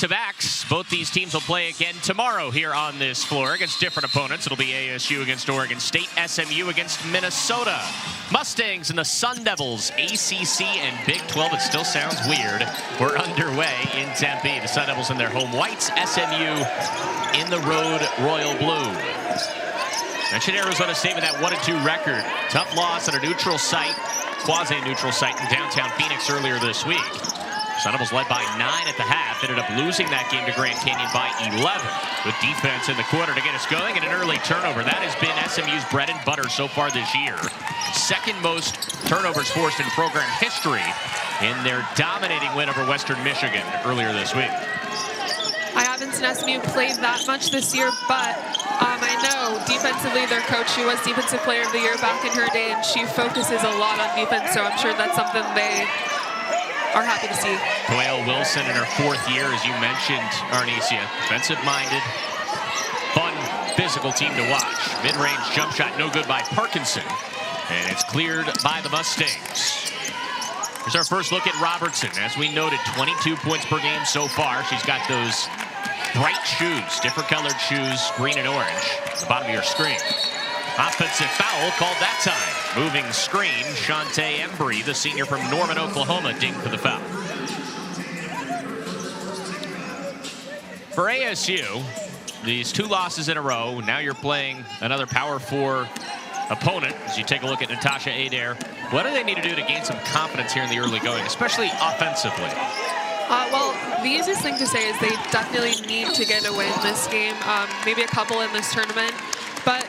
back-to-backs. Both these teams will play again tomorrow here on this floor against different opponents. It'll be ASU against Oregon State, SMU against Minnesota. Mustangs and the Sun Devils, ACC and Big 12. It still sounds weird. We're underway in Tempe. The Sun Devils in their home whites, SMU in the road royal blue. Mentioned Arizona State with that 1-2 record. Tough loss at a neutral site, quasi-neutral site in downtown Phoenix earlier this week. Sun Devils led by 9 at the half, ended up losing that game to Grand Canyon by 11. With defense in the quarter to get us going and an early turnover. That has been SMU's bread and butter so far this year. Second most turnovers forced in program history in their dominating win over Western Michigan earlier this week. I haven't seen SMU play that much this year, but I know defensively their coach, she was Defensive Player of the Year back in her day, and she focuses a lot on defense, so I'm sure that's something they are happy to see. Doyle Wilson in her 4th year, as you mentioned, Arnesia. Defensive-minded, fun, physical team to watch. Mid-range jump shot no good by Parkinson, and it's cleared by the Mustangs. Here's our first look at Robertson. As we noted, 22 points per game so far. She's got those bright shoes, different colored shoes, green and orange, at the bottom of your screen. Offensive foul called that time. Moving screen, Shantae Embry, the senior from Norman, Oklahoma, dinged for the foul. For ASU, these 2 losses in a row. Now you're playing another Power 4 opponent. As you take a look at Natasha Adair, what do they need to do to gain some confidence here in the early going, especially offensively? Well, the easiest thing to say is they definitely need to get a win this game, maybe a couple in this tournament. But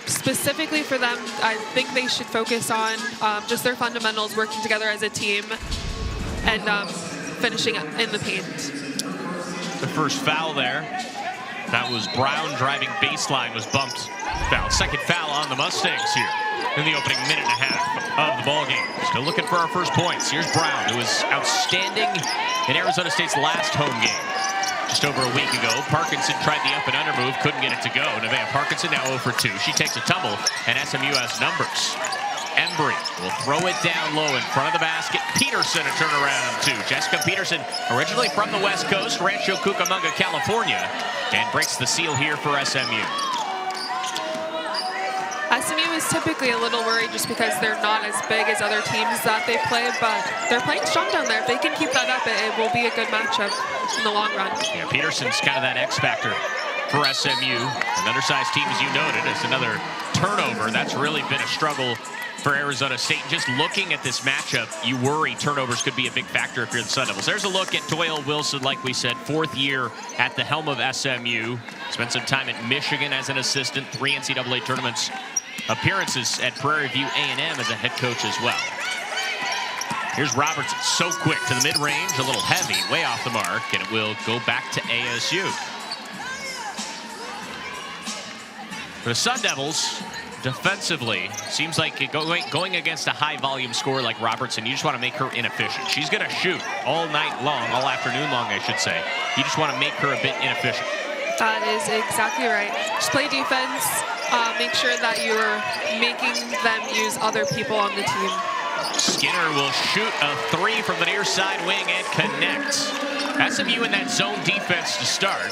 specifically for them, I think they should focus on just their fundamentals, working together as a team, and finishing in the paint. The first foul there. That was Brown driving baseline, was bumped. Foul. Second foul on the Mustangs here in the opening minute and a half of the ballgame. Still looking for our first points. Here's Brown, who was outstanding in Arizona State's last home game just over a week ago. Parkinson tried the up and under move, couldn't get it to go. Nevaeh Parkinson now 0 for 2. She takes a tumble, and SMU has numbers. Embry will throw it down low in front of the basket. Peterson a turnaround too. Jessica Peterson, originally from the West Coast, Rancho Cucamonga, California, and breaks the seal here for SMU. SMU is typically a little worried just because they're not as big as other teams that they play, but they're playing strong down there. If they can keep that up, it will be a good matchup in the long run. Yeah, Peterson's kind of that X factor for SMU. An undersized team, as you noted. It's another turnover. That's really been a struggle for Arizona State. Just looking at this matchup, you worry turnovers could be a big factor if you're the Sun Devils. There's a look at Doyle Wilson, like we said, 4th year at the helm of SMU. Spent some time at Michigan as an assistant, 3 NCAA tournaments appearances at Prairie View A&M as a head coach as well. Here's Robertson, so quick to the mid-range, a little heavy, way off the mark, and it will go back to ASU. For the Sun Devils, defensively, seems like going against a high-volume scorer like Robertson, you just want to make her inefficient. She's going to shoot all night long, all afternoon long, I should say. You just want to make her a bit inefficient. That is exactly right. Just play defense. Make sure that you're making them use other people on the team. Skinner will shoot a 3 from the near side wing and connects. SMU in that zone defense to start.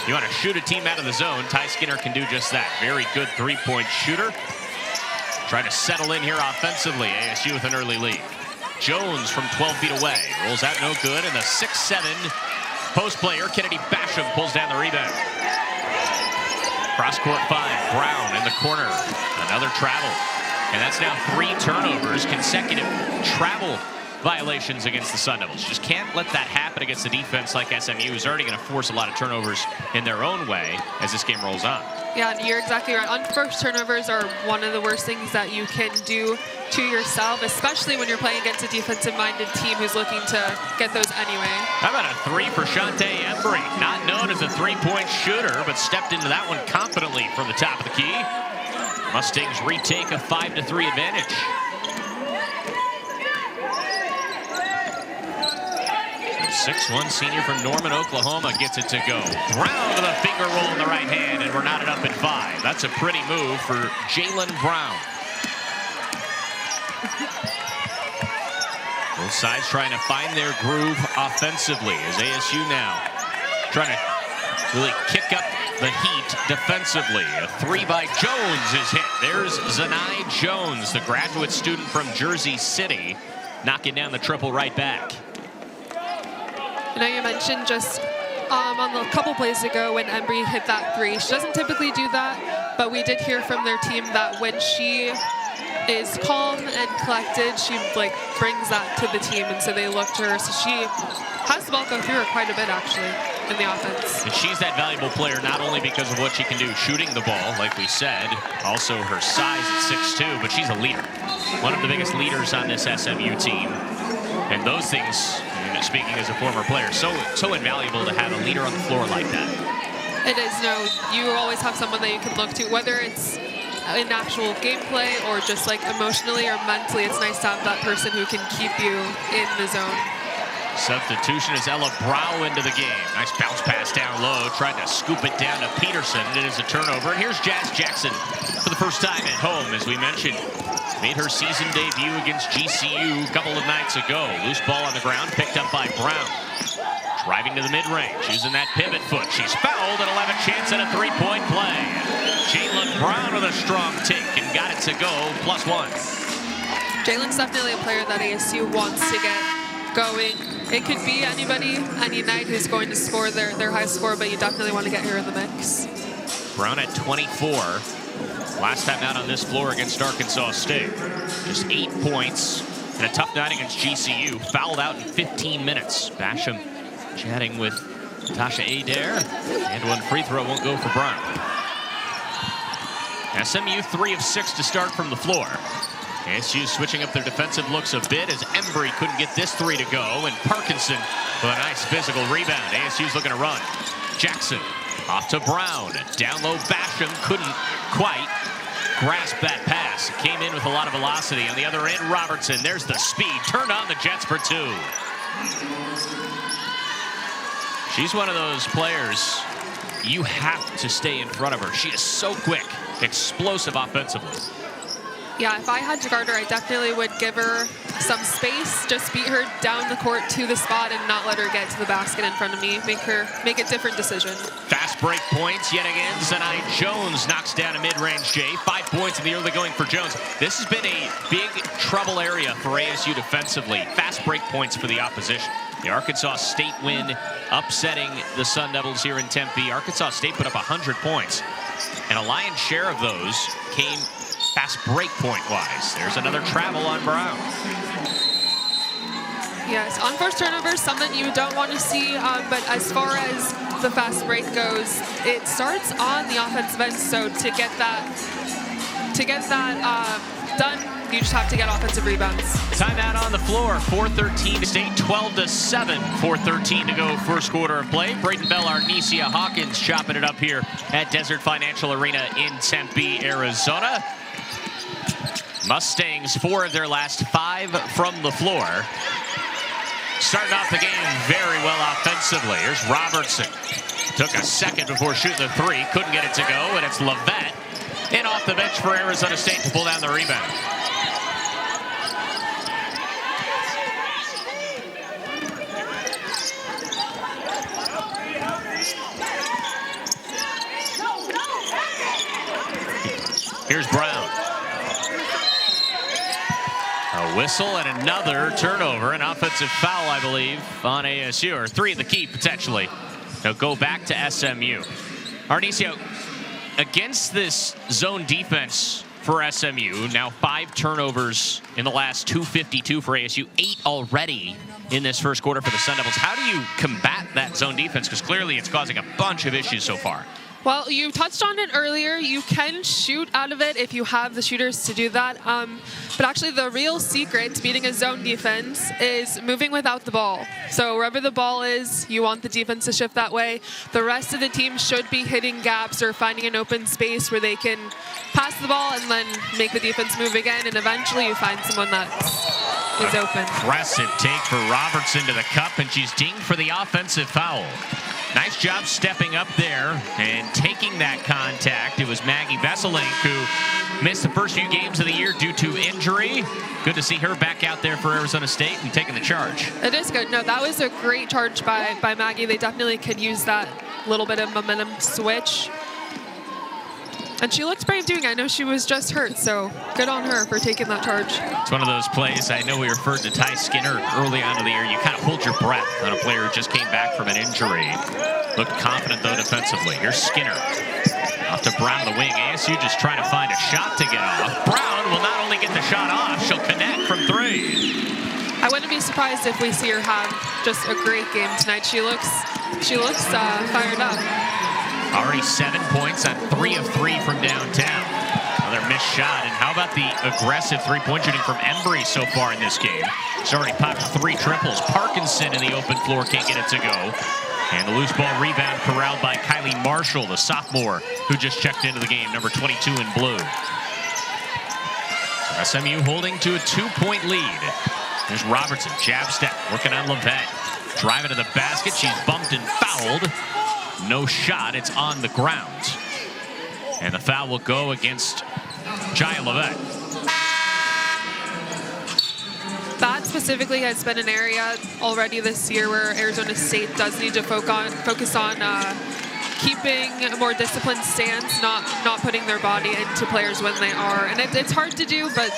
You want to shoot a team out of the zone. Ty Skinner can do just that. Very good 3-point shooter. Trying to settle in here offensively. ASU with an early lead. Jones from 12 feet away. Rolls out no good. And the 6'7" post player, Kennedy Basham, pulls down the rebound. Cross-court 5, Brown in the corner. Another travel. And that's now 3 turnovers, consecutive travel violations against the Sun Devils. Just can't let that happen against a defense like SMU, who's already going to force a lot of turnovers in their own way as this game rolls on. Yeah, you're exactly right. Unforced turnovers are one of the worst things that you can do to yourself, especially when you're playing against a defensive-minded team who's looking to get those anyway. How about a 3 for Shantae Embry? Not known as a 3-point shooter, but stepped into that one confidently from the top of the key. Mustangs retake a 5-3 advantage. The 6'1" senior from Norman, Oklahoma gets it to go. Brown with a finger roll in the right hand, and we're knotted up at 5. That's a pretty move for Jalen Brown. Both sides trying to find their groove offensively as ASU now trying to really kick up the heat defensively. A three by Jones is hit. There's Zanai Jones, the graduate student from Jersey City, knocking down the triple right back. I know you mentioned just on the couple plays ago when Embry hit that three. She doesn't typically do that, but we did hear from their team that when she is calm and collected, she brings that to the team, and so they look to her. So she has the ball go through her quite a bit actually in the offense. And she's that valuable player not only because of what she can do shooting the ball, like we said, also her size at 6'2", but she's a leader. One of the biggest leaders on this SMU team. And those things, speaking as a former player, so invaluable to have a leader on the floor like that. It is. No, you always have someone that you can look to, whether it's in actual gameplay or just emotionally or mentally. It's nice to have that person who can keep you in the zone. Substitution is Ella Brow into the game. Nice bounce pass down low, tried to scoop it down to Peterson. It is a turnover, and here's Jazz Jackson for the first time at home, as we mentioned. Made her season debut against GCU a couple of nights ago. Loose ball on the ground, picked up by Brown. Driving to the mid-range, using that pivot foot. She's fouled, and 11 chance at a three-point play. Jalen Brown with a strong take and got it to go, +1. Jalen's definitely a player that ASU wants to get going. It could be anybody, any night, who's going to score their high score, but you definitely want to get her in the mix. Brown at 24. Last time out on this floor against Arkansas State. Just 8 points and a tough night against GCU. Fouled out in 15 minutes. Basham chatting with Tasha Adair. And one free throw won't go for Brown. SMU 3 of 6 to start from the floor. ASU switching up their defensive looks a bit as Embry couldn't get this three to go, and Parkinson with a nice physical rebound. ASU's looking to run. Jackson off to Brown. Down low, Basham couldn't quite grasp that pass. It came in with a lot of velocity. On the other end, Robertson. There's the speed. Turned on the Jets for 2. She's one of those players you have to stay in front of her. She is so quick, explosive offensively. Yeah, if I had to guard her, I definitely would give her some space, just beat her down the court to the spot and not let her get to the basket in front of me. Make a different decision. Fast break points yet again. Zanai Jones knocks down a mid-range J. 5 points in the early going for Jones. This has been a big trouble area for ASU defensively. Fast break points for the opposition. The Arkansas State win upsetting the Sun Devils here in Tempe. Arkansas State put up 100 points, and a lion's share of those came fast break point wise. There's another travel on Brown. Yes, unforced turnovers, something you don't want to see, but as far as the fast break goes, it starts on the offensive end, so to get that done, you just have to get offensive rebounds. Timeout on the floor, 4:13 State, 12-7, 4:13 to go, first quarter of play. Braden Bell, Arnesia Hawkins chopping it up here at Desert Financial Arena in Tempe, Arizona. Mustangs 4 of their last 5 from the floor. Starting off the game very well offensively. Here's Robertson. Took a second before shooting the three. Couldn't get it to go, and it's Levette in off the bench for Arizona State to pull down the rebound. Here's Brown. A whistle and another turnover, an offensive foul, I believe, on ASU, or 3 at the key, potentially. They'll go back to SMU. Arnesia, against this zone defense for SMU, now 5 turnovers in the last 2:52 for ASU, 8 already in this first quarter for the Sun Devils. How do you combat that zone defense? Because clearly it's causing a bunch of issues so far. Well, you touched on it earlier. You can shoot out of it if you have the shooters to do that. But actually, the real secret to beating a zone defense is moving without the ball. So wherever the ball is, you want the defense to shift that way. The rest of the team should be hitting gaps or finding an open space where they can pass the ball and then make the defense move again. And eventually, you find someone that is open. Impressive take for Robertson to the cup, and she's dinged for the offensive foul. Nice job stepping up there and taking that contact. It was Maggie Vesselink who missed the first few games of the year due to injury. Good to see her back out there for Arizona State and taking the charge. It is good. No, that was a great charge by Maggie. They definitely could use that little bit of momentum switch. And she looked brave doing it. I know she was just hurt, so good on her for taking that charge. It's one of those plays. I know we referred to Ty Skinner early on in the year. You kind of hold your breath on a player who just came back from an injury. Looked confident, though, defensively. Here's Skinner. Off to Brown on the wing. ASU just trying to find a shot to get off. Brown will not only get the shot off, she'll connect from 3. I wouldn't be surprised if we see her have just a great game tonight. She looks fired up. Already 7 points on 3 of 3 from downtown. Another missed shot. And how about the aggressive three-point shooting from Embry so far in this game? She's already popped 3 triples. Parkinson in the open floor can't get it to go. And the loose ball rebound corralled by Kylie Marshall, the sophomore who just checked into the game, number 22 in blue. So SMU holding to a 2-point lead. There's Robertson, jab step, working on Levette. Driving to the basket, she's bumped and fouled. No shot, it's on the ground. And the foul will go against Jaya Levette. That specifically has been an area already this year where Arizona State does need to focus on keeping a more disciplined stance, not putting their body into players when they are. And it's hard to do, but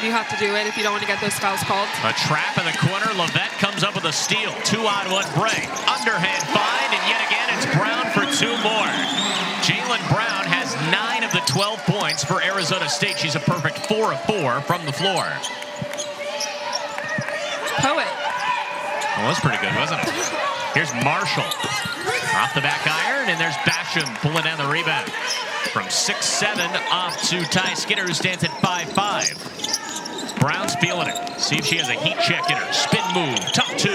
you have to do it if you don't want to get those fouls called. A trap in the corner. Levette comes up with a steal. 2-on-1 break. Underhand find, and yet again it's Brown for 2 more. Jalen Brown has 9 of the 12 points for Arizona State. She's a perfect 4 of 4 from the floor. Poet. Well, that was pretty good, wasn't it? Here's Marshall. Off the back iron, and there's Basham pulling down the rebound. From 6'7", off to Ty Skinner, who stands at 5'5". Brown's feeling it. See if she has a heat check in her. Spin move, top 2.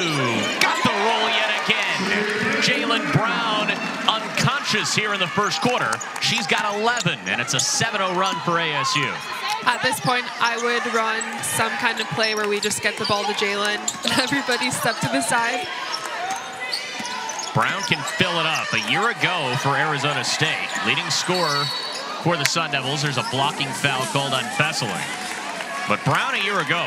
Got the roll yet again. Jalen Brown unconscious here in the first quarter. She's got 11, and it's a 7-0 run for ASU. At this point, I would run some kind of play where we just get the ball to Jalen. Everybody step to the side. Brown can fill it up. A year ago for Arizona State, leading scorer for the Sun Devils. There's a blocking foul called on Vesseling. But Brown a year ago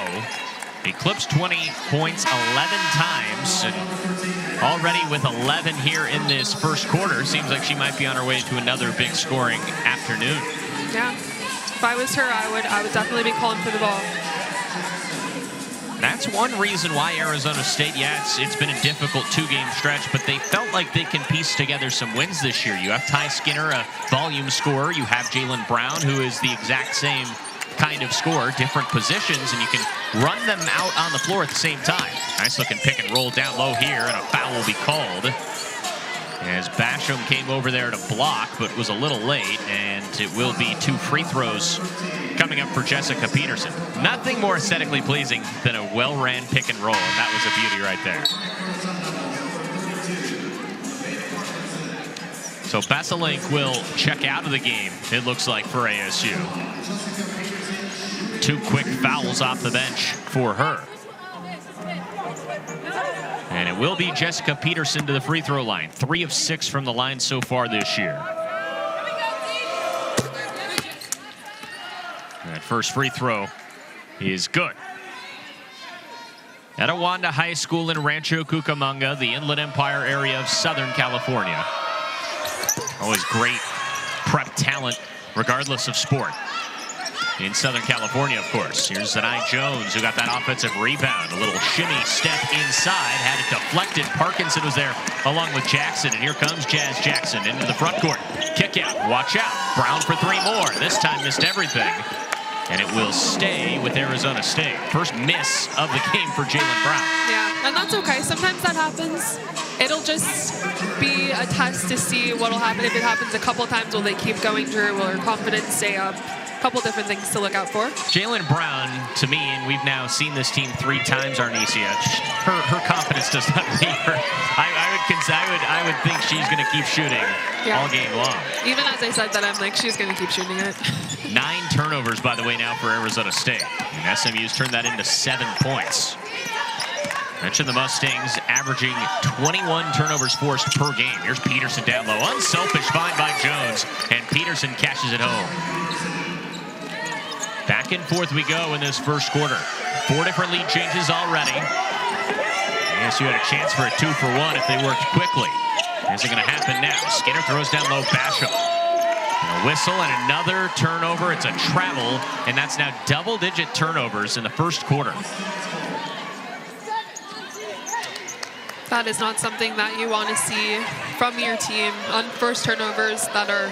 eclipsed 20 points 11 times. And already with 11 here in this first quarter, seems like she might be on her way to another big scoring afternoon. Yeah, if I was her, I would definitely be calling for the ball. That's one reason why Arizona State, it's been a difficult 2-game stretch, but they felt like they can piece together some wins this year. You have Ty Skinner, a volume scorer. You have Jalen Brown, who is the exact same kind of scorer, different positions, and you can run them out on the floor at the same time. Nice looking pick and roll down low here, and a foul will be called. As Basham came over there to block, but was a little late, and it will be 2 free throws coming up for Jessica Peterson. Nothing more aesthetically pleasing than a well-ran pick and roll, and that was a beauty right there. So Vesselink will check out of the game, it looks like, for ASU. 2 quick fouls off the bench for her. And it will be Jessica Peterson to the free throw line. 3 of 6 from the line so far this year. That first free throw is good. Etiwanda High School in Rancho Cucamonga, the Inland Empire area of Southern California. Always great prep talent, regardless of sport. In Southern California, of course. Here's Zanai Jones, who got that offensive rebound. A little shimmy step inside, had it deflected. Parkinson was there along with Jackson, and here comes Jazz Jackson into the front court. Kick out, watch out. Brown for 3 more. This time missed everything. And it will stay with Arizona State. First miss of the game for Jalen Brown. Yeah, and that's okay. Sometimes that happens. It'll just be a test to see what'll happen. If it happens a couple times, will they keep going through? Will her confidence stay up? Couple different things to look out for. Jalen Brown, to me, and we've now seen this team 3 times, Arnesia, her confidence does not leave her. I would think she's going to keep shooting all game long. Even as I said that, I'm like, she's going to keep shooting it. 9 turnovers, by the way, now for Arizona State. And SMU's turned that into 7 points. Mentioned the Mustangs averaging 21 turnovers forced per game. Here's Peterson down low. Unselfish find by Jones, and Peterson cashes it home. Back and forth we go in this first quarter. 4 different lead changes already. ASU had a chance for a 2-for-1 if they worked quickly. Is it going to happen now? Skinner throws down low. Basham. And a whistle and another turnover. It's a travel, and that's now double-digit turnovers in the first quarter. That is not something that you want to see from your team on first turnovers that are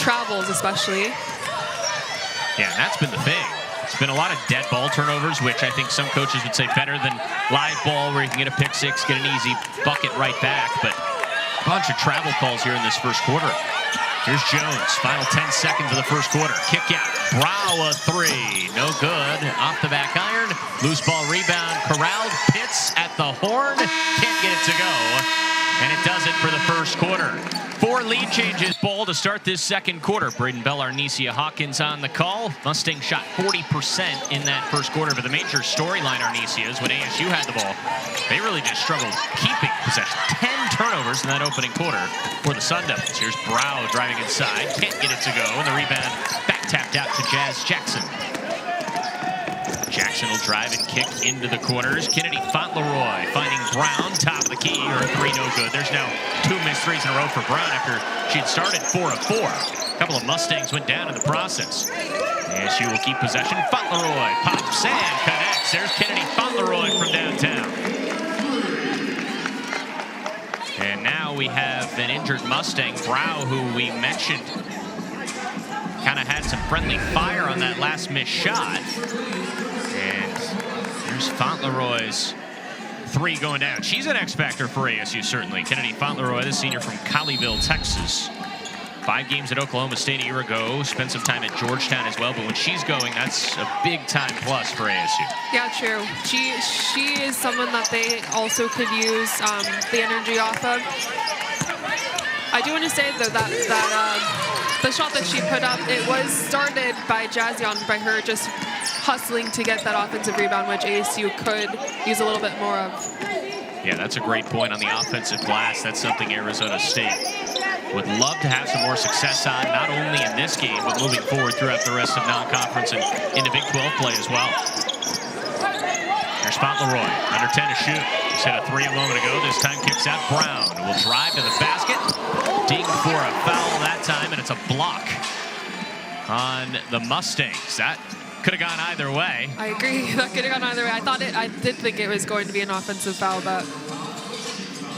travels, especially. Yeah, and that's been the thing. It's been a lot of dead ball turnovers, which I think some coaches would say better than live ball where you can get a pick six, get an easy bucket right back. But a bunch of travel calls here in this first quarter. Here's Jones, final 10 seconds of the first quarter. Kick out, Brow a 3, no good. Off the back iron, loose ball rebound, corralled, Pitts at the horn, can't get it to go. And it does it for the first quarter. 4 lead changes, ball to start this second quarter. Braden Bell, Arnesia Hawkins on the call. Mustangs shot 40% in that first quarter, but the major storyline, Arnesia, is when ASU had the ball, they really just struggled keeping possession. 10 turnovers in that opening quarter for the Sun Devils. Here's Brow driving inside, can't get it to go, and the rebound back tapped out to Jazz Jackson. Jackson will drive and kick into the corners. Kennedy Fauntleroy finding Brown, top of the key, or a 3, no good. There's now 2 missed threes in a row for Brown after she'd started 4 of 4. A couple of Mustangs went down in the process. ASU will keep possession. Fauntleroy pops and connects. There's Kennedy Fauntleroy from downtown. And now we have an injured Mustang, Brow, who we mentioned kind of had some friendly fire on that last missed shot. And here's Fauntleroy's 3 going down. She's an X factor for ASU, certainly. Kennedy Fauntleroy, the senior from Colleyville, Texas. 5 games at Oklahoma State a year ago. Spent some time at Georgetown as well. But when she's going, that's a big-time plus for ASU. Yeah, true. She is someone that they also could use the energy off of. I do want to say, though, that the shot that she put up, it was started by Jazzion, by her just hustling to get that offensive rebound, which ASU could use a little bit more of. Yeah, that's a great point on the offensive glass. That's something Arizona State would love to have some more success on, not only in this game, but moving forward throughout the rest of non-conference and into Big 12 play as well. Here's Fauntleroy, under 10 to shoot. Just hit a 3 a moment ago. This time kicks out. Brown will drive to the basket. Ding for a foul that time, and it's a block on the Mustangs. That could have gone either way. I agree. That could have gone either way. I did think it was going to be an offensive foul, but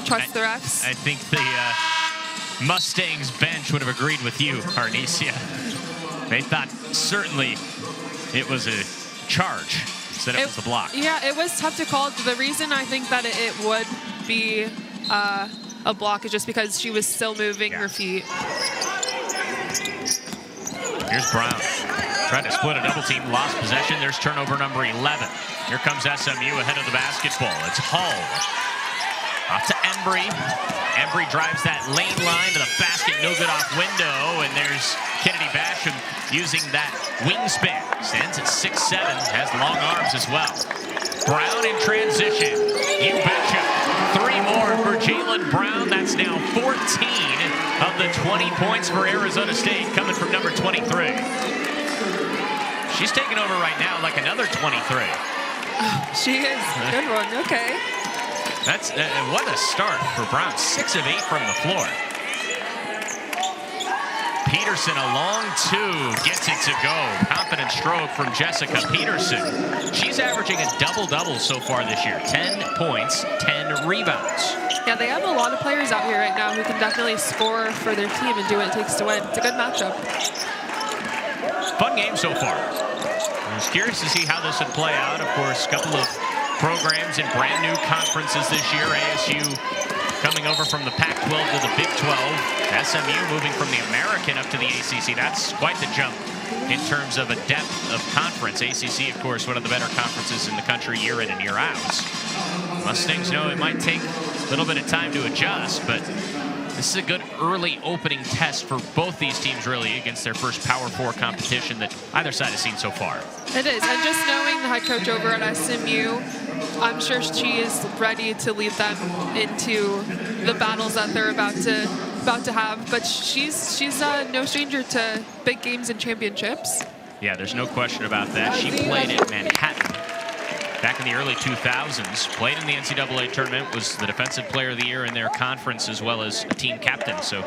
trust the refs. I think the Mustangs bench would have agreed with you, Arnesia. They thought certainly it was a charge instead it was a block. Yeah, it was tough to call. The reason I think that it would be a block is just because she was still moving her feet. Here's Brown. Tried to split a double team, lost possession. There's turnover number 11. Here comes SMU ahead of the basketball. It's Hull. Off to Embry. Embry drives that lane line to the basket, no good off window. And there's Kennedy Basham using that wingspan. Stands at 6'7", has long arms as well. Brown in transition. You betcha. 3 more for Jalen Brown. That's now 14 of the 20 points for Arizona State, coming from number 23. She's taking over right now like another 23. She is. Good one. Okay. That's what a start for Brown. 6 of 8 from the floor. Peterson, a long 2, gets it to go. Confident stroke from Jessica Peterson. She's averaging a double-double so far this year. 10 points, 10 rebounds. Yeah, they have a lot of players out here right now who can definitely score for their team and do what it takes to win. It's a good matchup. Fun game so far. I was curious to see how this would play out. Of course, a couple of programs in brand new conferences this year. ASU coming over from the Pac-12 to the Big 12. SMU moving from the American up to the ACC. That's quite the jump in terms of a depth of conference. ACC, of course, one of the better conferences in the country year in and year out. Mustangs know it might take a little bit of time to adjust, but this is a good early opening test for both these teams, really, against their first Power 4 competition that either side has seen so far. It is, and just knowing the head coach over at SMU, I'm sure she is ready to lead them into the battles that they're about to have. But she's no stranger to big games and championships. Yeah, there's no question about that. She played at Manhattan back in the early 2000s, played in the NCAA tournament, was the Defensive Player of the Year in their conference as well as a team captain. So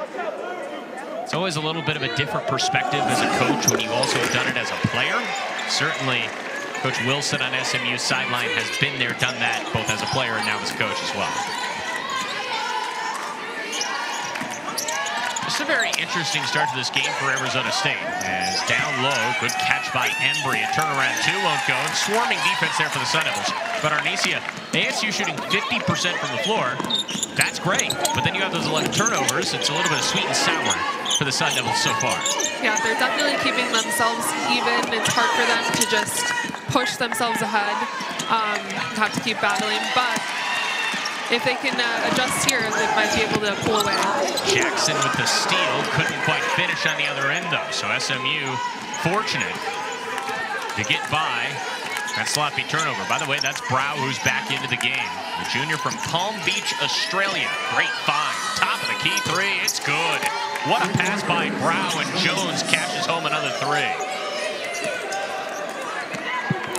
it's always a little bit of a different perspective as a coach when you also have done it as a player. Certainly, Coach Wilson on SMU's sideline has been there, done that, both as a player and now as a coach as well. Just a very interesting start to this game for Arizona State. As down low, good catch by Embry. A turnaround two won't go. And swarming defense there for the Sun Devils. But Arnesia, ASU shooting 50% from the floor. That's great. But then you have those 11 turnovers. It's a little bit of sweet and sour for the Sun Devils so far. Yeah, they're definitely keeping themselves even. It's hard for them to just push themselves ahead. Have to keep battling. But if they can adjust here, they might be able to pull away. Jackson with the steal. Couldn't quite finish on the other end, though. So SMU fortunate to get by that sloppy turnover. By the way, that's Brow who's back into the game. The junior from Palm Beach, Australia. Great find. Top of the key three. It's good. What a pass by Brow, and Jones cashes home another three.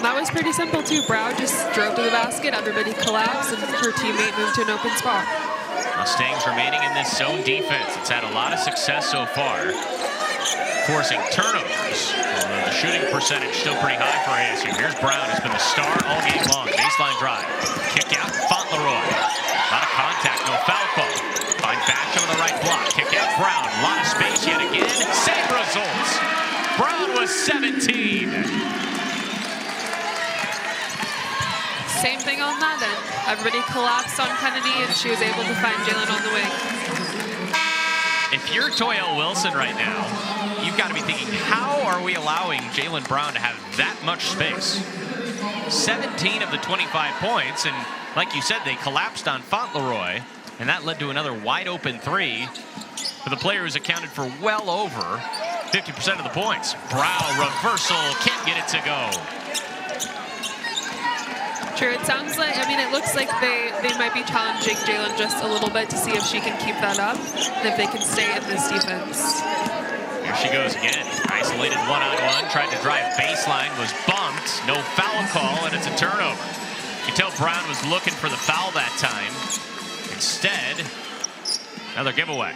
That was pretty simple, too. Brow just drove to the basket, everybody collapsed, and her teammate moved to an open spot. Mustangs remaining in this zone defense. It's had a lot of success so far, forcing turnovers. Although the shooting percentage still pretty high for ASU. Here's Brown, who's been the star all game long. Baseline drive. Kick out, Fauntleroy. A lot of contact, no foul call. Find Basham on the right block. Kick out, Brown. A lot of space yet again. Same results. Brown was 17. Same thing on that end. Everybody collapsed on Kennedy, and she was able to find Jalen on the wing. If you're Toya Wilson right now, you've got to be thinking, how are we allowing Jalen Brown to have that much space? 17 of the 25 points, and like you said, they collapsed on Fauntleroy, and that led to another wide open three for the player who's accounted for well over 50% of the points. Brow reversal, can't get it to go. Sure, it sounds like, it looks like they might be challenging Jalen just a little bit to see if she can keep that up and if they can stay in this defense. Here she goes again. Isolated one-on-one, tried to drive baseline, was bumped, no foul call, and it's a turnover. You can tell Brown was looking for the foul that time. Instead, another giveaway.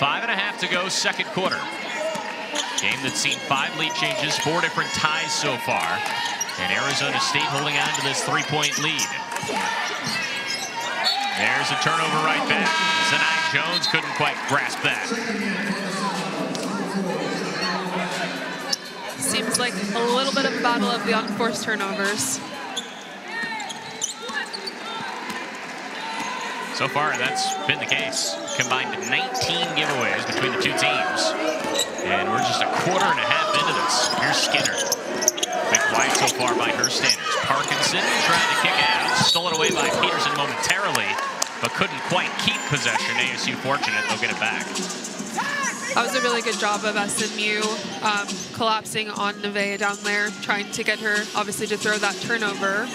5.5 to go, second quarter. Game that's seen 5 lead changes, 4 different ties so far. And Arizona State holding on to this 3-point lead. There's a turnover right back. Zanai Jones couldn't quite grasp that. Seems like a little bit of a battle of the unforced turnovers. So far, that's been the case. Combined 19 giveaways between the two teams. And we're just a quarter and a half into this. Here's Skinner. Big quiet so far by her standards. Parkinson trying to kick it out. Stolen away by Peterson momentarily, but couldn't quite keep possession. ASU fortunate, they'll get it back. That was a really good job of SMU collapsing on Nevaeh down there, trying to get her, obviously, to throw that turnover.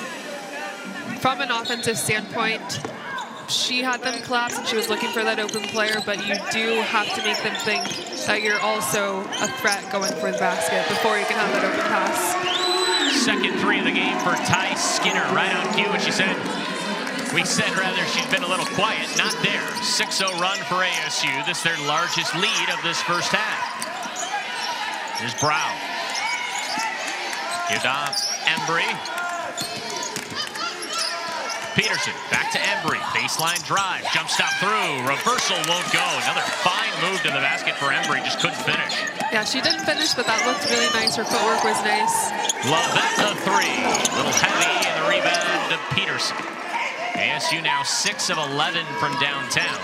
From an offensive standpoint, she had them collapse and she was looking for that open player, but you do have to make them think that you're also a threat going for the basket before you can have that open pass. Second three of the game for Ty Skinner, right on cue, and she said, we said rather she's been a little quiet, not there. 6-0 run for ASU. This is their largest lead of this first half. Here's Brown. Give off Embry. Peterson, back to Embry, baseline drive, jump stop through, reversal won't go. Another fine move to the basket for Embry, just couldn't finish. Yeah, she didn't finish, but that looked really nice. Her footwork was nice. Lovett the three, a little heavy, and the rebound to Peterson. ASU now 6 of 11 from downtown.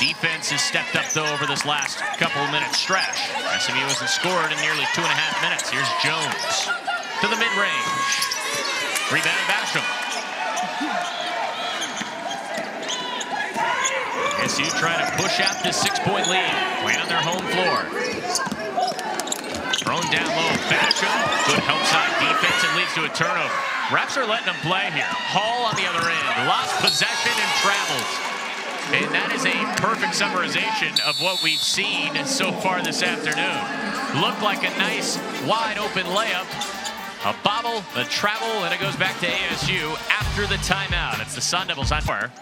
Defense has stepped up, though, over this last couple of minute stretch. SMU hasn't scored in nearly 2.5 minutes. Here's Jones to the mid-range. Rebound Basham. ASU trying to push out this 6-point lead. Playing on their home floor. Thrown down low, Basham. Good help side defense and leads to a turnover. Refs are letting them play here. Hall on the other end, lost possession and travels. And that is a perfect summarization of what we've seen so far this afternoon. Looked like a nice wide open layup. A bobble, a travel, and it goes back to ASU after the timeout. It's the Sun Devils on fire.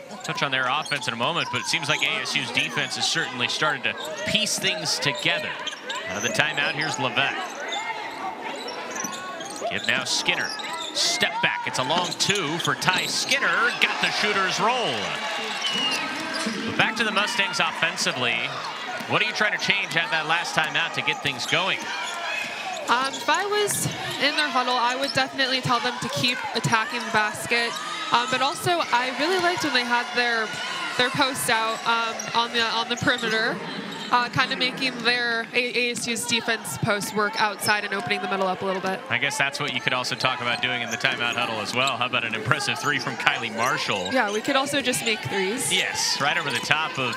We'll touch on their offense in a moment, but it seems like ASU's defense has certainly started to piece things together. Out of the timeout, here's Levesque. Give now Skinner. Step back. It's a long two for Ty Skinner. Got the shooter's roll. But back to the Mustangs offensively. What are you trying to change at that last timeout to get things going? If I was in their huddle, I would definitely tell them to keep attacking the basket. But also, I really liked when they had their post out on the perimeter, kind of making their ASU's defense post work outside and opening the middle up a little bit. I guess that's what you could also talk about doing in the timeout huddle as well. How about an impressive three from Kylie Marshall? Yeah, we could also just make threes. Yes, right over the top of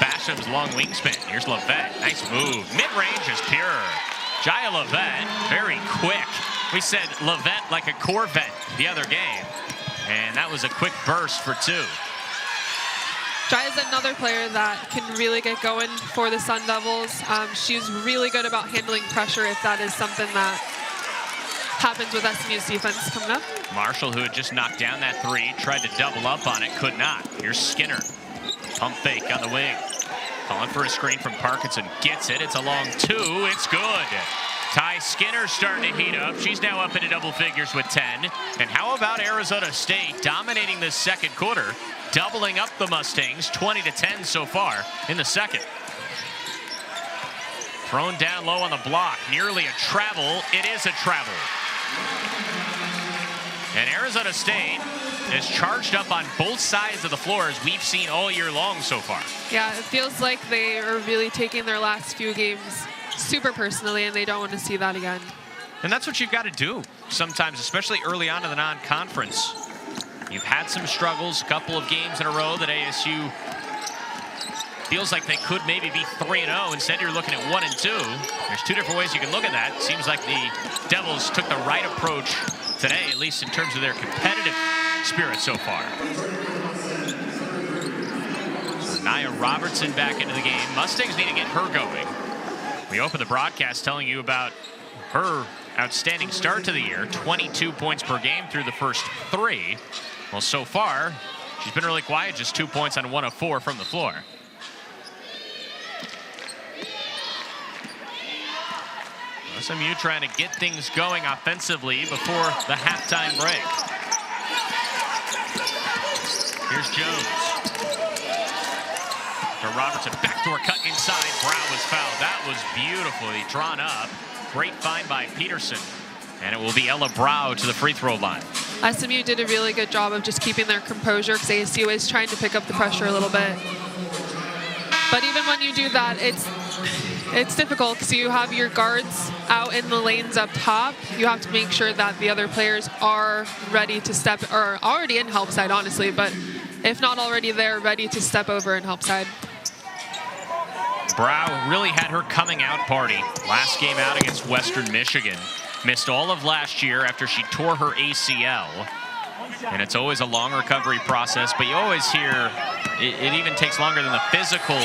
Basham's long wingspan. Here's Levesque. Nice move. Mid-range is pure. Jaya Levesque, very quick. We said Levesque like a Corvette the other game. And that was a quick burst for two. Jaya's another player that can really get going for the Sun Devils. She's really good about handling pressure if that is something that happens with SMU's defense coming up. Marshall, who had just knocked down that three, tried to double up on it, could not. Here's Skinner. Pump fake on the wing. Calling for a screen from Parkinson. Gets it. It's a long two. It's good. Ty Skinner starting to heat up. She's now up into double figures with 10. And how about Arizona State dominating this second quarter, doubling up the Mustangs, 20-10 so far in the second. Thrown down low on the block. Nearly a travel. It is a travel. And Arizona State is charged up on both sides of the floor, as we've seen all year long so far. Yeah, it feels like they are really taking their last few games super personally, and they don't want to see that again. And that's what you've got to do sometimes, especially early on in the non-conference. You've had some struggles, a couple of games in a row that ASU feels like they could maybe be 3-0. Instead, you're looking at 1-2. There's two different ways you can look at that. Seems like the Devils took the right approach today, at least in terms of their competitive spirit so far. Nia Robertson back into the game. Mustangs need to get her going. We opened the broadcast telling you about her outstanding start to the year, 22 points per game through the first three. Well, so far, she's been really quiet, just 2 points on 1 of 4 from the floor. SMU trying to get things going offensively before the halftime break. Here's Jones. To Robertson, backdoor cut inside. Brown was fouled. That was beautifully drawn up. Great find by Peterson. And it will be Ella Brow to the free throw line. SMU did a really good job of just keeping their composure, because ASU is trying to pick up the pressure a little bit. But even when you do that, it's difficult, because you have your guards out in the lanes up top. You have to make sure that the other players are ready to step, or already in help side, honestly, but if not already there, ready to step over in help side. Brow really had her coming out party last game out against Western Michigan. Missed all of last year after she tore her ACL. And it's always a long recovery process, but you always hear it even takes longer than the physical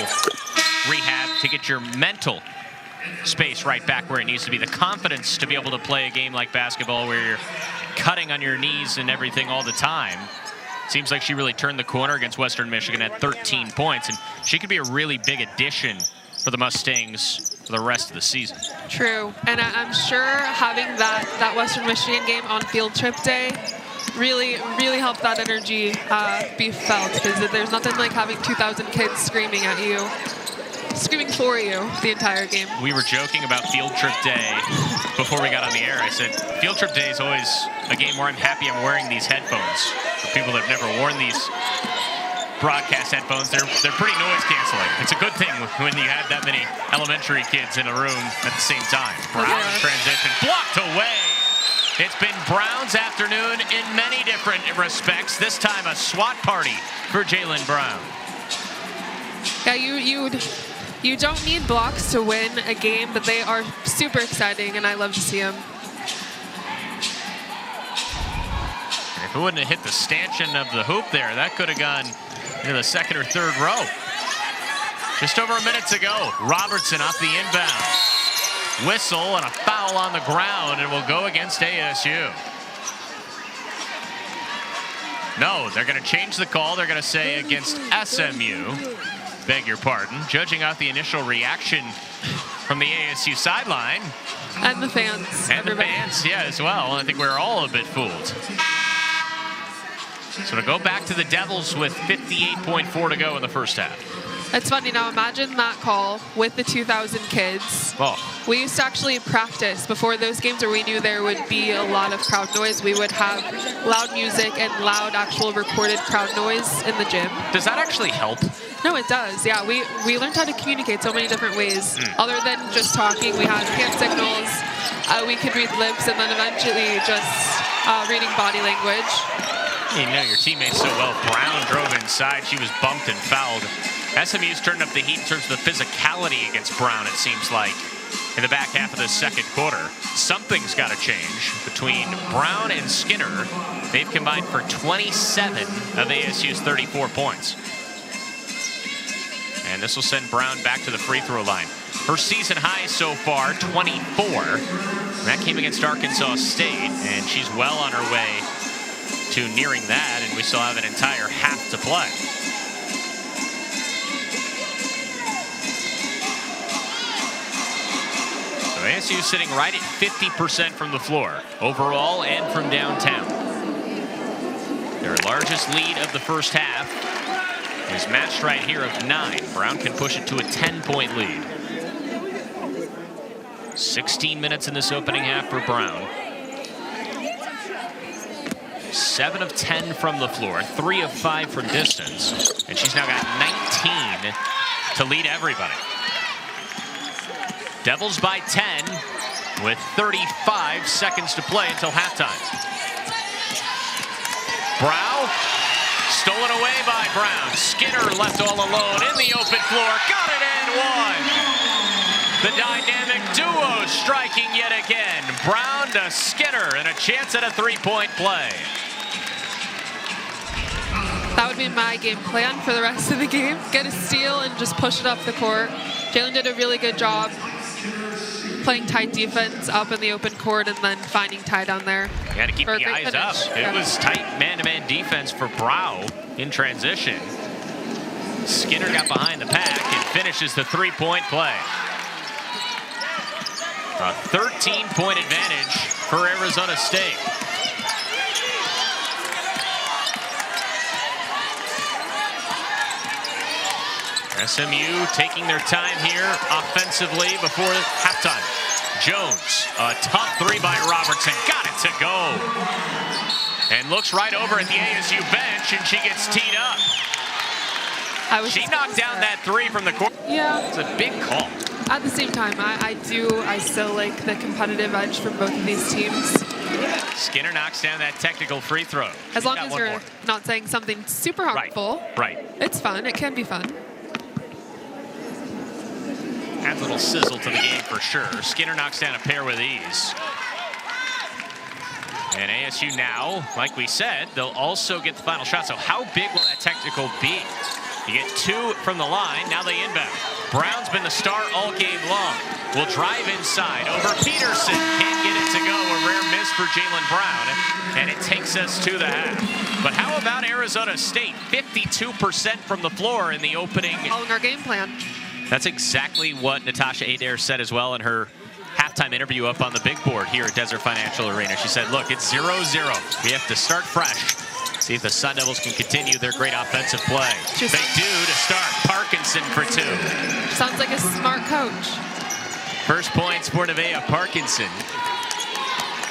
rehab to get your mental space right back where it needs to be. The confidence to be able to play a game like basketball where you're cutting on your knees and everything all the time. Seems like she really turned the corner against Western Michigan at 13 points, and she could be a really big addition for the Mustangs for the rest of the season. True, and I'm sure having that Western Michigan game on field trip day really helped that energy be felt, because there's nothing like having 2,000 kids screaming at you, screaming for you the entire game. We were joking about field trip day before we got on the air. I said, field trip day is always a game where I'm happy I'm wearing these headphones. For people that have never worn these broadcast headphones, they're pretty noise canceling. It's a good thing when you have that many elementary kids in a room at the same time. Brown's transition blocked away. It's been Brown's afternoon in many different respects. This time a SWAT party for Jalen Brown. Yeah, you would You don't need blocks to win a game, but they are super exciting, and I love to see them. And if it wouldn't have hit the stanchion of the hoop there, that could have gone into the second or third row. Just over a minute to go. Robertson off the inbound. Whistle and a foul on the ground, and will go against ASU. No, they're going to change the call. They're going to say against SMU. Beg your pardon. Judging out the initial reaction from the ASU sideline. And the fans. And everybody. The fans, yeah, as well. I think we're all a bit fooled. So to go back to the Devils with 58.4 to go in the first half. It's funny, now imagine that call with the 2,000 kids. Oh. We used to actually practice before those games where we knew there would be a lot of crowd noise. We would have loud music and loud actual recorded crowd noise in the gym. Does that actually help? No, it does. Yeah, we learned how to communicate so many different ways. Other than just talking, we had hand signals, we could read lips, and then eventually just reading body language. You know your teammates so well. Brown drove inside. She was bumped and fouled. SMU's turned up the heat in terms of the physicality against Brown, it seems like, in the back half of the second quarter. Something's got to change between Brown and Skinner. They've combined for 27 of ASU's 34 points. And this will send Brown back to the free throw line. Her season high so far, 24. That came against Arkansas State, and she's well on her way to nearing that, and we still have an entire half to play. So ASU sitting right at 50% from the floor, overall and from downtown. Their largest lead of the first half is matched right here of 9. Brown can push it to a 10-point lead. 16 minutes in this opening half for Brown. 7 of 10 from the floor, 3 of 5 from distance, and she's now got 19 to lead everybody. Devils by 10 with 35 seconds to play until halftime. Brow, stolen away by Brown. Skinner left all alone in the open floor, got it and one. The dynamic duo striking yet again. Brown to Skinner, and a chance at a three-point play. That would be my game plan for the rest of the game. Get a steal and just push it up the court. Jalen did a really good job playing tight defense up in the open court and then finding Ty down there. You had to keep the eyes up. It was tight man-to-man defense for Brow in transition. Skinner got behind the pack and finishes the three-point play. A 13-point advantage for Arizona State. SMU taking their time here offensively before halftime. Jones, a tough three by Robertson, got it to go. And looks right over at the ASU bench, and she gets teed up. She knocked down that three from the court. Yeah. It's a big call. At the same time, I still like the competitive edge from both of these teams. Skinner knocks down that technical free throw. As long as you're not saying something super harmful. Right. It's fun. It can be fun. Adds a little sizzle to the game for sure. Skinner knocks down a pair with ease. And ASU now, like we said, they'll also get the final shot. So how big will that technical be? You get 2 from the line. Now they inbound. Brown's been the star all game long. Will drive inside over Peterson. Can't get it to go. A rare miss for Jalen Brown. And it takes us to the half. But how about Arizona State? 52% from the floor in the opening. Following our game plan. That's exactly what Natasha Adair said as well in her halftime interview up on the big board here at Desert Financial Arena. She said, look, it's 0-0. We have to start fresh. See if the Sun Devils can continue their great offensive play. They do to start. Parkinson for 2. Sounds like a smart coach. First points for Nevaeh Parkinson.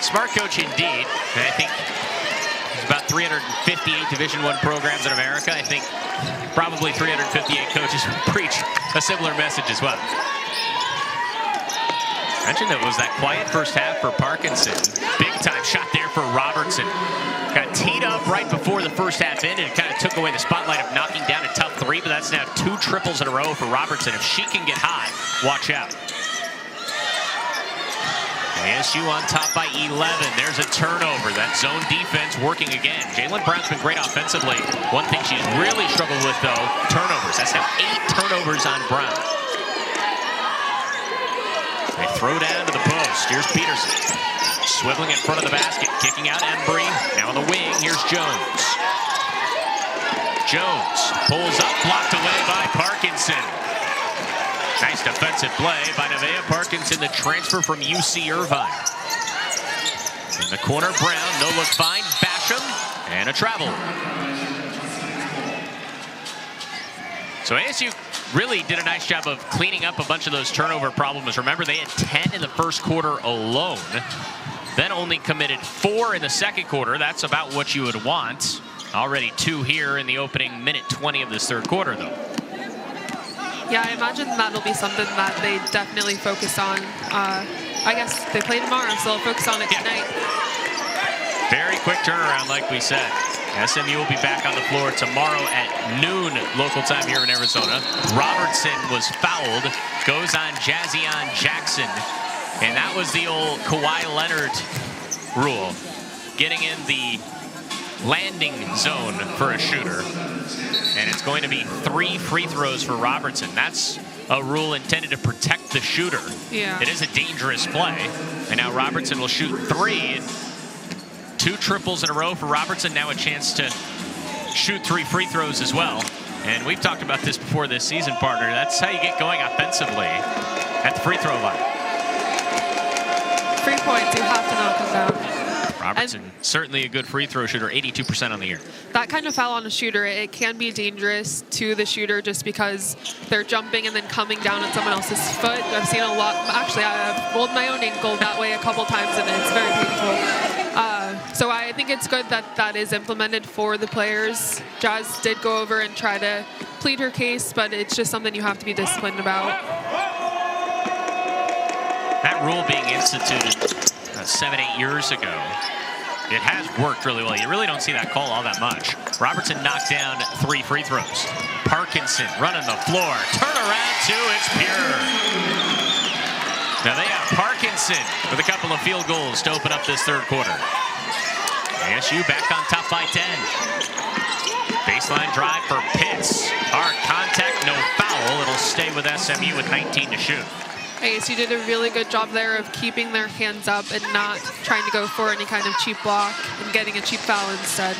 Smart coach indeed. And I think there's about 358 Division I programs in America. I think probably 358 coaches preach a similar message as well. Mentioned it was that quiet first half for Parkinson. Big time shot there for Robertson. Got teed up right before the first half ended. It kind of took away the spotlight of knocking down a tough three, but that's now 2 triples in a row for Robertson. If she can get hot, watch out. ASU on top by 11. There's a turnover. That zone defense working again. Jalen Brown's been great offensively. One thing she's really struggled with, though, turnovers. That's now 8 turnovers on Brown. They throw down to the post. Here's Peterson. Swiveling in front of the basket. Kicking out Embry. Now on the wing. Here's Jones. Jones pulls up. Blocked away by Parkinson. Nice defensive play by Nevaeh Parkinson, the transfer from UC Irvine. In the corner, Brown, no look fine, Basham, and a travel. So ASU really did a nice job of cleaning up a bunch of those turnover problems. Remember, they had 10 in the first quarter alone, then only committed 4 in the second quarter. That's about what you would want. Already 2 here in the opening minute 20 of this third quarter, though. Yeah, I imagine that'll be something that they definitely focus on. I guess they play tomorrow, so they'll focus on it tonight. Very quick turnaround, like we said. SMU will be back on the floor tomorrow at noon local time here in Arizona. Robertson was fouled, goes on Jazzion Jackson, and that was the old Kawhi Leonard rule, getting in the landing zone for a shooter. And it's going to be 3 free throws for Robertson. That's a rule intended to protect the shooter. Yeah. It is a dangerous play. And now Robertson will shoot 3. 2 triples in a row for Robertson. Now a chance to shoot 3 free throws as well. And we've talked about this before this season, partner. That's how you get going offensively at the free throw line. 3 points, you have to knock them down. Robertson, certainly a good free throw shooter, 82% on the year. That kind of foul on a shooter, it can be dangerous to the shooter just because they're jumping and then coming down on someone else's foot. I've seen a lot. Actually, I've rolled my own ankle that way a couple times, and it's very painful. So I think it's good that that is implemented for the players. Jazz did go over and try to plead her case, but it's just something you have to be disciplined about. That rule being instituted 7-8 years ago, it has worked really well. You really don't see that call all that much. Robertson knocked down 3 free throws. Parkinson running the floor. Turn around, 2, it's pure. Now they have Parkinson with a couple of field goals to open up this third quarter. ASU back on top by 10. Baseline drive for Pitts. Hard contact, no foul. It'll stay with SMU with 19 to shoot. ASU did a really good job there of keeping their hands up and not trying to go for any kind of cheap block and getting a cheap foul instead.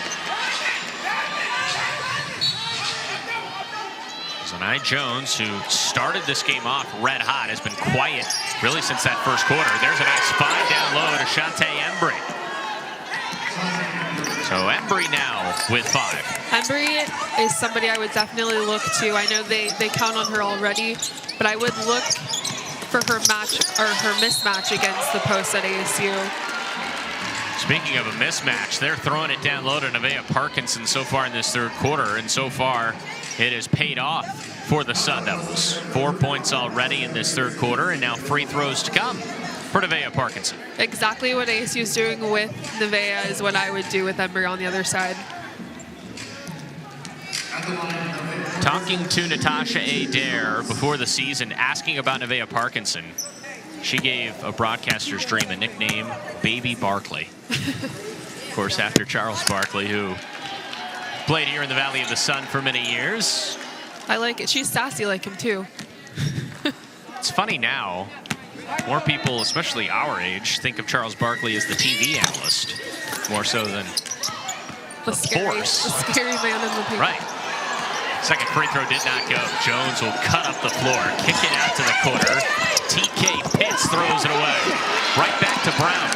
Zanai Jones, who started this game off red hot, has been quiet really since that first quarter. There's a nice 5 down low to Shante Embry. So Embry now with 5. Embry is somebody I would definitely look to. I know they count on her already, but I would look for her match or her mismatch against the post at ASU. Speaking of a mismatch, they're throwing it down low to Nevaeh Parkinson so far in this third quarter, and so far it has paid off for the Sun Devils. 4 points already in this third quarter, and now free throws to come for Nevaeh Parkinson. Exactly what ASU is doing with Nevaeh is what I would do with Embry on the other side. Talking to Natasha Adair before the season, asking about Nevaeh Parkinson, she gave a broadcaster's dream a nickname, Baby Barkley. Of course, after Charles Barkley, who played here in the Valley of the Sun for many years. I like it. She's sassy like him, too. It's funny now, more people, especially our age, think of Charles Barkley as the TV analyst, more so than the force. The scary man in the paper. Right. Second free throw did not go. Jones will cut up the floor, kick it out to the corner. TK Pitts throws it away. Right back to Brown.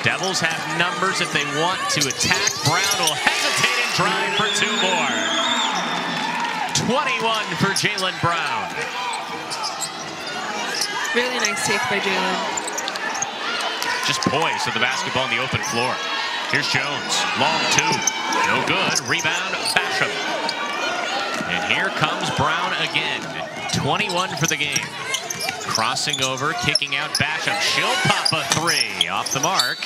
Devils have numbers if they want to attack. Brown will hesitate and drive for 2 more. 21 for Jalen Brown. Really nice take by Jalen. Just poised with the basketball on the open floor. Here's Jones. Long 2. No good. Rebound, Basham. And here comes Brown again. 21 for the game. Crossing over, kicking out Basham. She'll pop a 3 off the mark.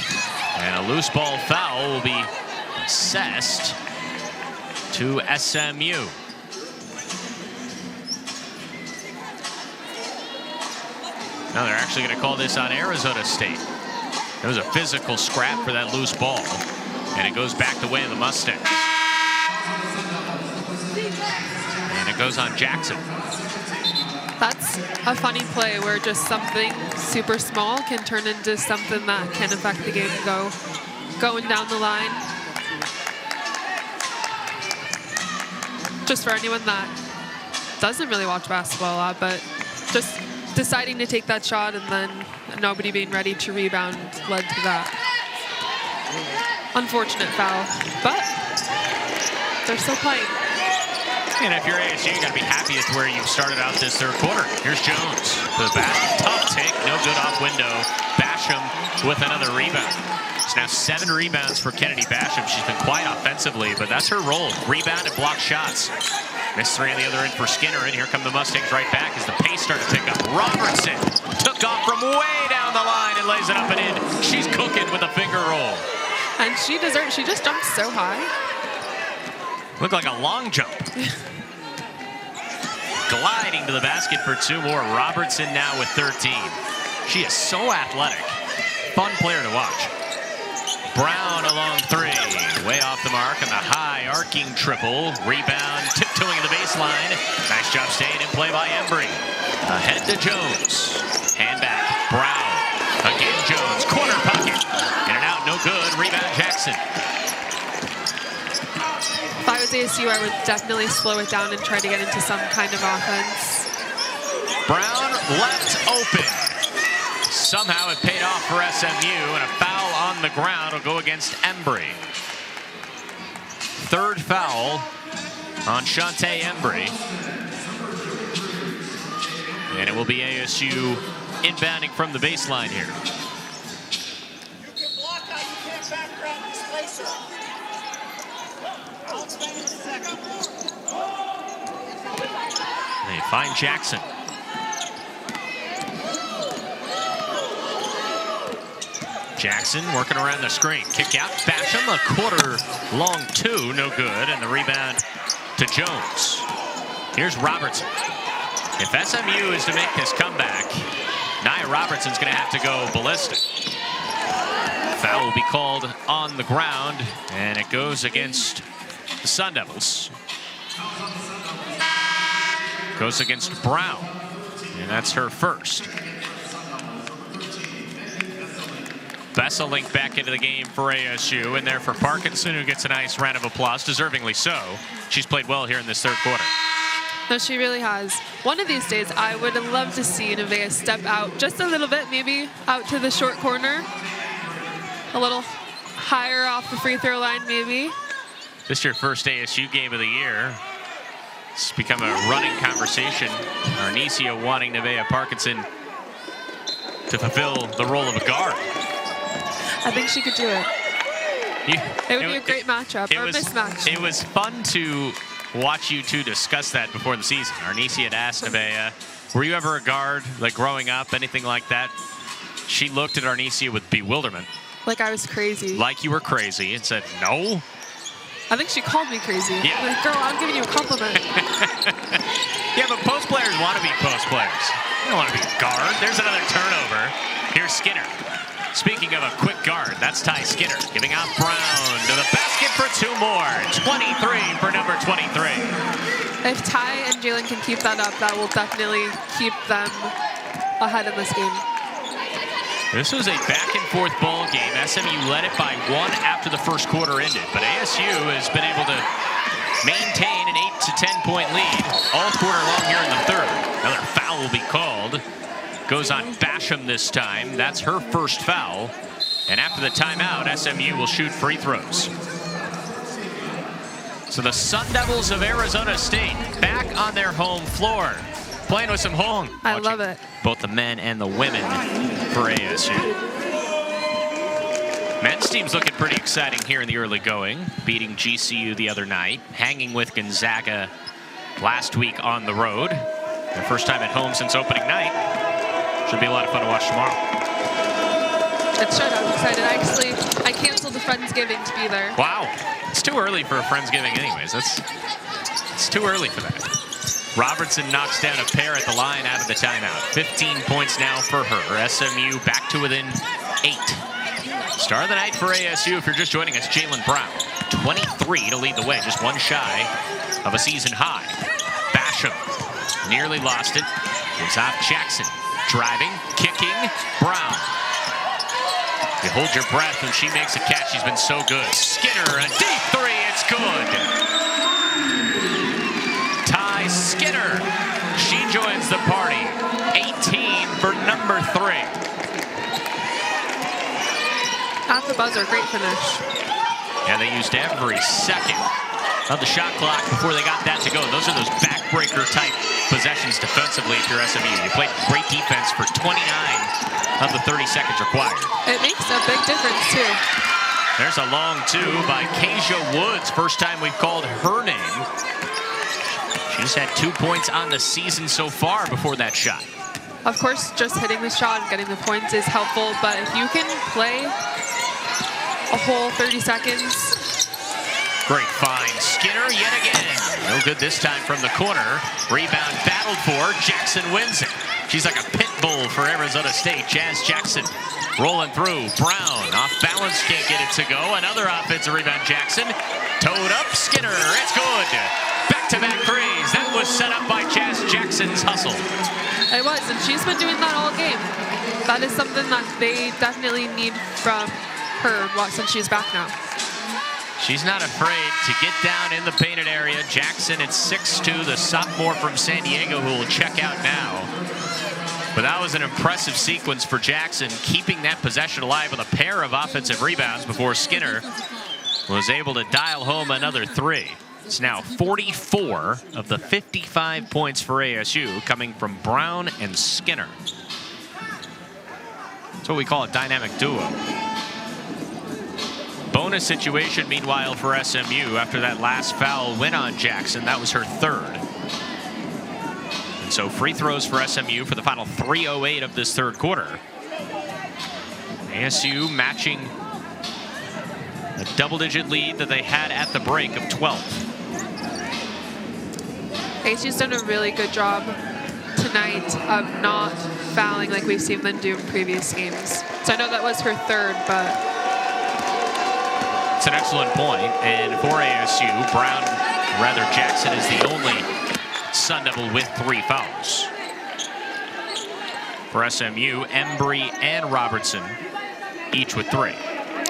And a loose ball foul will be assessed to SMU. Now they're actually going to call this on Arizona State. It was a physical scrap for that loose ball, and it goes back the way of the Mustangs. And it goes on Jackson. That's a funny play where just something super small can turn into something that can affect the game going down the line. Just for anyone that doesn't really watch basketball a lot, but just deciding to take that shot and then nobody being ready to rebound led to that unfortunate foul. But they're still playing. And if you're ASU, you got to be happy with where you've started out this third quarter. Here's Jones to the basket. Tough take, no good off window. Basham with another rebound. It's now 7 rebounds for Kennedy Basham. She's been quiet offensively, but that's her role. Rebound and block shots. Missed 3 on the other end for Skinner, and here come the Mustangs right back as the pace started to pick up. Robertson took off from way down the line and lays it up and in. She's cooking with a finger roll. And she deserves, she just jumped so high. Looked like a long jump. Gliding to the basket for 2 more. Robertson now with 13. She is so athletic. Fun player to watch. Brown along 3. Way off the mark on the high arcing triple. Rebound, tiptoeing in the baseline. Nice job staying in play by Embry. Ahead to Jones. Hand back. Brown. Again Jones. Corner pocket. In and out, no good. Rebound Jackson. If I was ASU, I would definitely slow it down and try to get into some kind of offense. Brown left open. Somehow it paid off for SMU, and a foul on the ground will go against Embry. 3rd foul on Shantae Embry. And it will be ASU inbounding from the baseline here. You can block out, you can't background displacer. I'll explain in a second. They find Jackson. Jackson working around the screen. Kick out. Basham, a quarter long 2, no good. And the rebound to Jones. Here's Robertson. If SMU is to make this comeback, Nia Robertson's going to have to go ballistic. Foul will be called on the ground, and it goes against the Sun Devils. Goes against Brown, and that's her first. Besselink back into the game for ASU, and there for Parkinson, who gets a nice round of applause, deservingly so. She's played well here in this third quarter. No, she really has. One of these days, I would love to see Nevaeh step out just a little bit, maybe out to the short corner. A little higher off the free throw line, maybe. This is your first ASU game of the year. It's become a running conversation. Arnesia wanting Nevaeh Parkinson to fulfill the role of a guard. I think she could do it. It would be a great matchup, or a mismatch. It was fun to watch you two discuss that before the season. Arnesia had asked Nevaeh, were you ever a guard, like growing up, anything like that? She looked at Arnesia with bewilderment. Like I was crazy. Like you were crazy, and said, no. I think she called me crazy. Yeah. Like, girl, I'm giving you a compliment. Yeah, but post players want to be post players. They don't want to be a guard. There's another turnover. Here's Skinner. Speaking of a quick guard, that's Ty Skinner giving out Brown to the basket for 2 more. 23 for number 23. If Ty and Jalen can keep that up, that will definitely keep them ahead in this game. This was a back-and-forth ball game. SMU led it by 1 after the first quarter ended, but ASU has been able to maintain an 8 to 10 point lead all quarter long here in the third. Another foul will be called. Goes on Basham this time. That's her first foul. And after the timeout, SMU will shoot free throws. So the Sun Devils of Arizona State back on their home floor, playing with some home. I love it. Both the men and the women for ASU. Men's team's looking pretty exciting here in the early going, beating GCU the other night, hanging with Gonzaga last week on the road. Their first time at home since opening night. Should be a lot of fun to watch tomorrow. It should. I was excited. I canceled the Friendsgiving to be there. Wow. It's too early for a Friendsgiving anyways. It's too early for that. Robertson knocks down a pair at the line out of the timeout. 15 points now for her. SMU back to within 8. Star of the night for ASU, if you're just joining us, Jalen Brown. 23 to lead the way, just one shy of a season high. Basham nearly lost it. Gives off Jackson. Driving, kicking, Brown. You hold your breath when she makes a catch. She's been so good. Skinner, a deep three, it's good. Ty Skinner, she joins the party. 18 for number 3. At the buzzer, great finish. Yeah, they used every second of the shot clock before they got that to go. Those are those backbreaker type possessions defensively if you're SMU. You played great defense for 29 of the 30 seconds required. It makes a big difference too. There's a long two by Kasia Woods. First time we've called her name. She's had 2 points on the season so far before that shot. Of course, just hitting the shot and getting the points is helpful, but if you can play a whole 30 seconds. Great find. Skinner yet again. No good this time from the corner. Rebound battled for. Jackson wins it. She's like a pit bull for Arizona State. Jazz Jackson rolling through. Brown off balance, can't get it to go. Another offensive rebound. Jackson towed up. Skinner. It's good. Back-to-back threes. That was set up by Jazz Jackson's hustle. It was, and she's been doing that all game. That is something that they definitely need from her since she's back now. She's not afraid to get down in the painted area. Jackson at 6'2", the sophomore from San Diego, who will check out now. But that was an impressive sequence for Jackson, keeping that possession alive with a pair of offensive rebounds before Skinner was able to dial home another 3. It's now 44 of the 55 points for ASU coming from Brown and Skinner. That's what we call a dynamic duo. Bonus situation, meanwhile, for SMU after that last foul win on Jackson. That was her 3rd. And so free throws for SMU for the final 3:08 of this 3rd quarter. ASU matching a double-digit lead that they had at the break of 12. ASU's done a really good job tonight of not fouling like we've seen them do in previous games. So I know that was her 3rd, but it's an excellent point, and for ASU, Jackson is the only Sun Devil with 3 fouls. For SMU, Embry and Robertson, each with 3.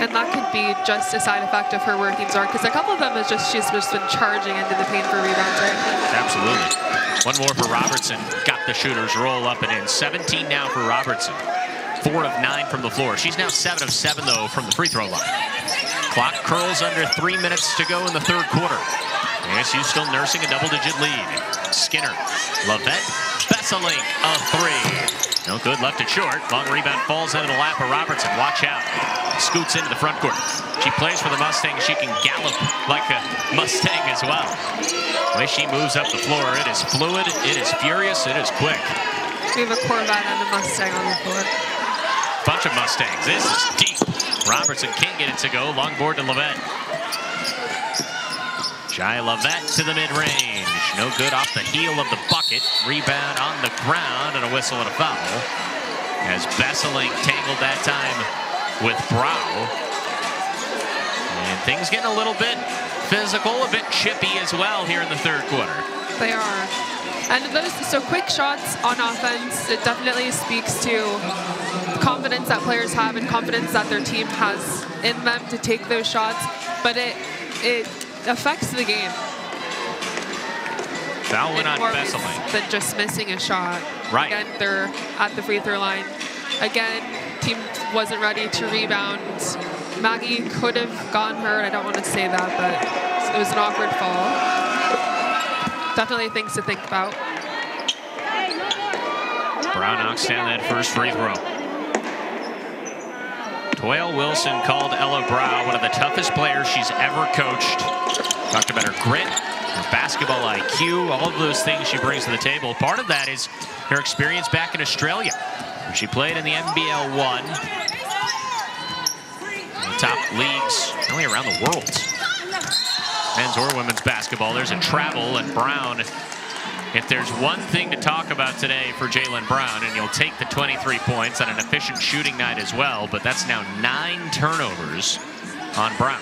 And that could be just a side effect of her working hard, because a couple of them is just she's just been charging into the paint for rebounds, right? Absolutely. One more for Robertson. Got the shooters roll up and in. 17 now for Robertson. 4 of 9 from the floor. She's now 7 of 7, though, from the free throw line. Clock curls under 3 minutes to go in the 3rd quarter. ASU still nursing a double-digit lead. Skinner, Lavette, Besselink, a 3. No good, left it short. Long rebound falls into the lap of Robertson. Watch out. Scoots into the front court. She plays for the Mustangs. She can gallop like a Mustang as well. The way she moves up the floor, it is fluid, it is furious, it is quick. We have a Corvette and a Mustang on the floor. Bunch of Mustangs. This is deep. Robertson can't get it to go. Long board to Lavette. Jai Lavette to the mid-range. No good off the heel of the bucket. Rebound on the ground and a whistle and a foul. As Besselink tangled that time with Brow. And things getting a little bit physical, a bit chippy as well here in the 3rd quarter. They are. And those quick shots on offense, it definitely speaks to confidence that players have and confidence that their team has in them to take those shots, but it affects the game. Foul went on Besselink. Than just missing a shot. Right. Again, they're at the free throw line. Again, team wasn't ready to rebound. Maggie could have gotten hurt. I don't want to say that, but it was an awkward fall. Definitely things to think about. Brown knocks down that first free throw. Toyle Wilson called Ella Brow one of the toughest players she's ever coached. Talked about her grit, her basketball IQ, all of those things she brings to the table. Part of that is her experience back in Australia. She played in the NBL 1 top leagues really around the world. Men's or women's basketball. There's a travel, and Brown, if there's one thing to talk about today for Jaylen Brown, and you'll take the 23 points on an efficient shooting night as well, but that's now 9 turnovers on Brown.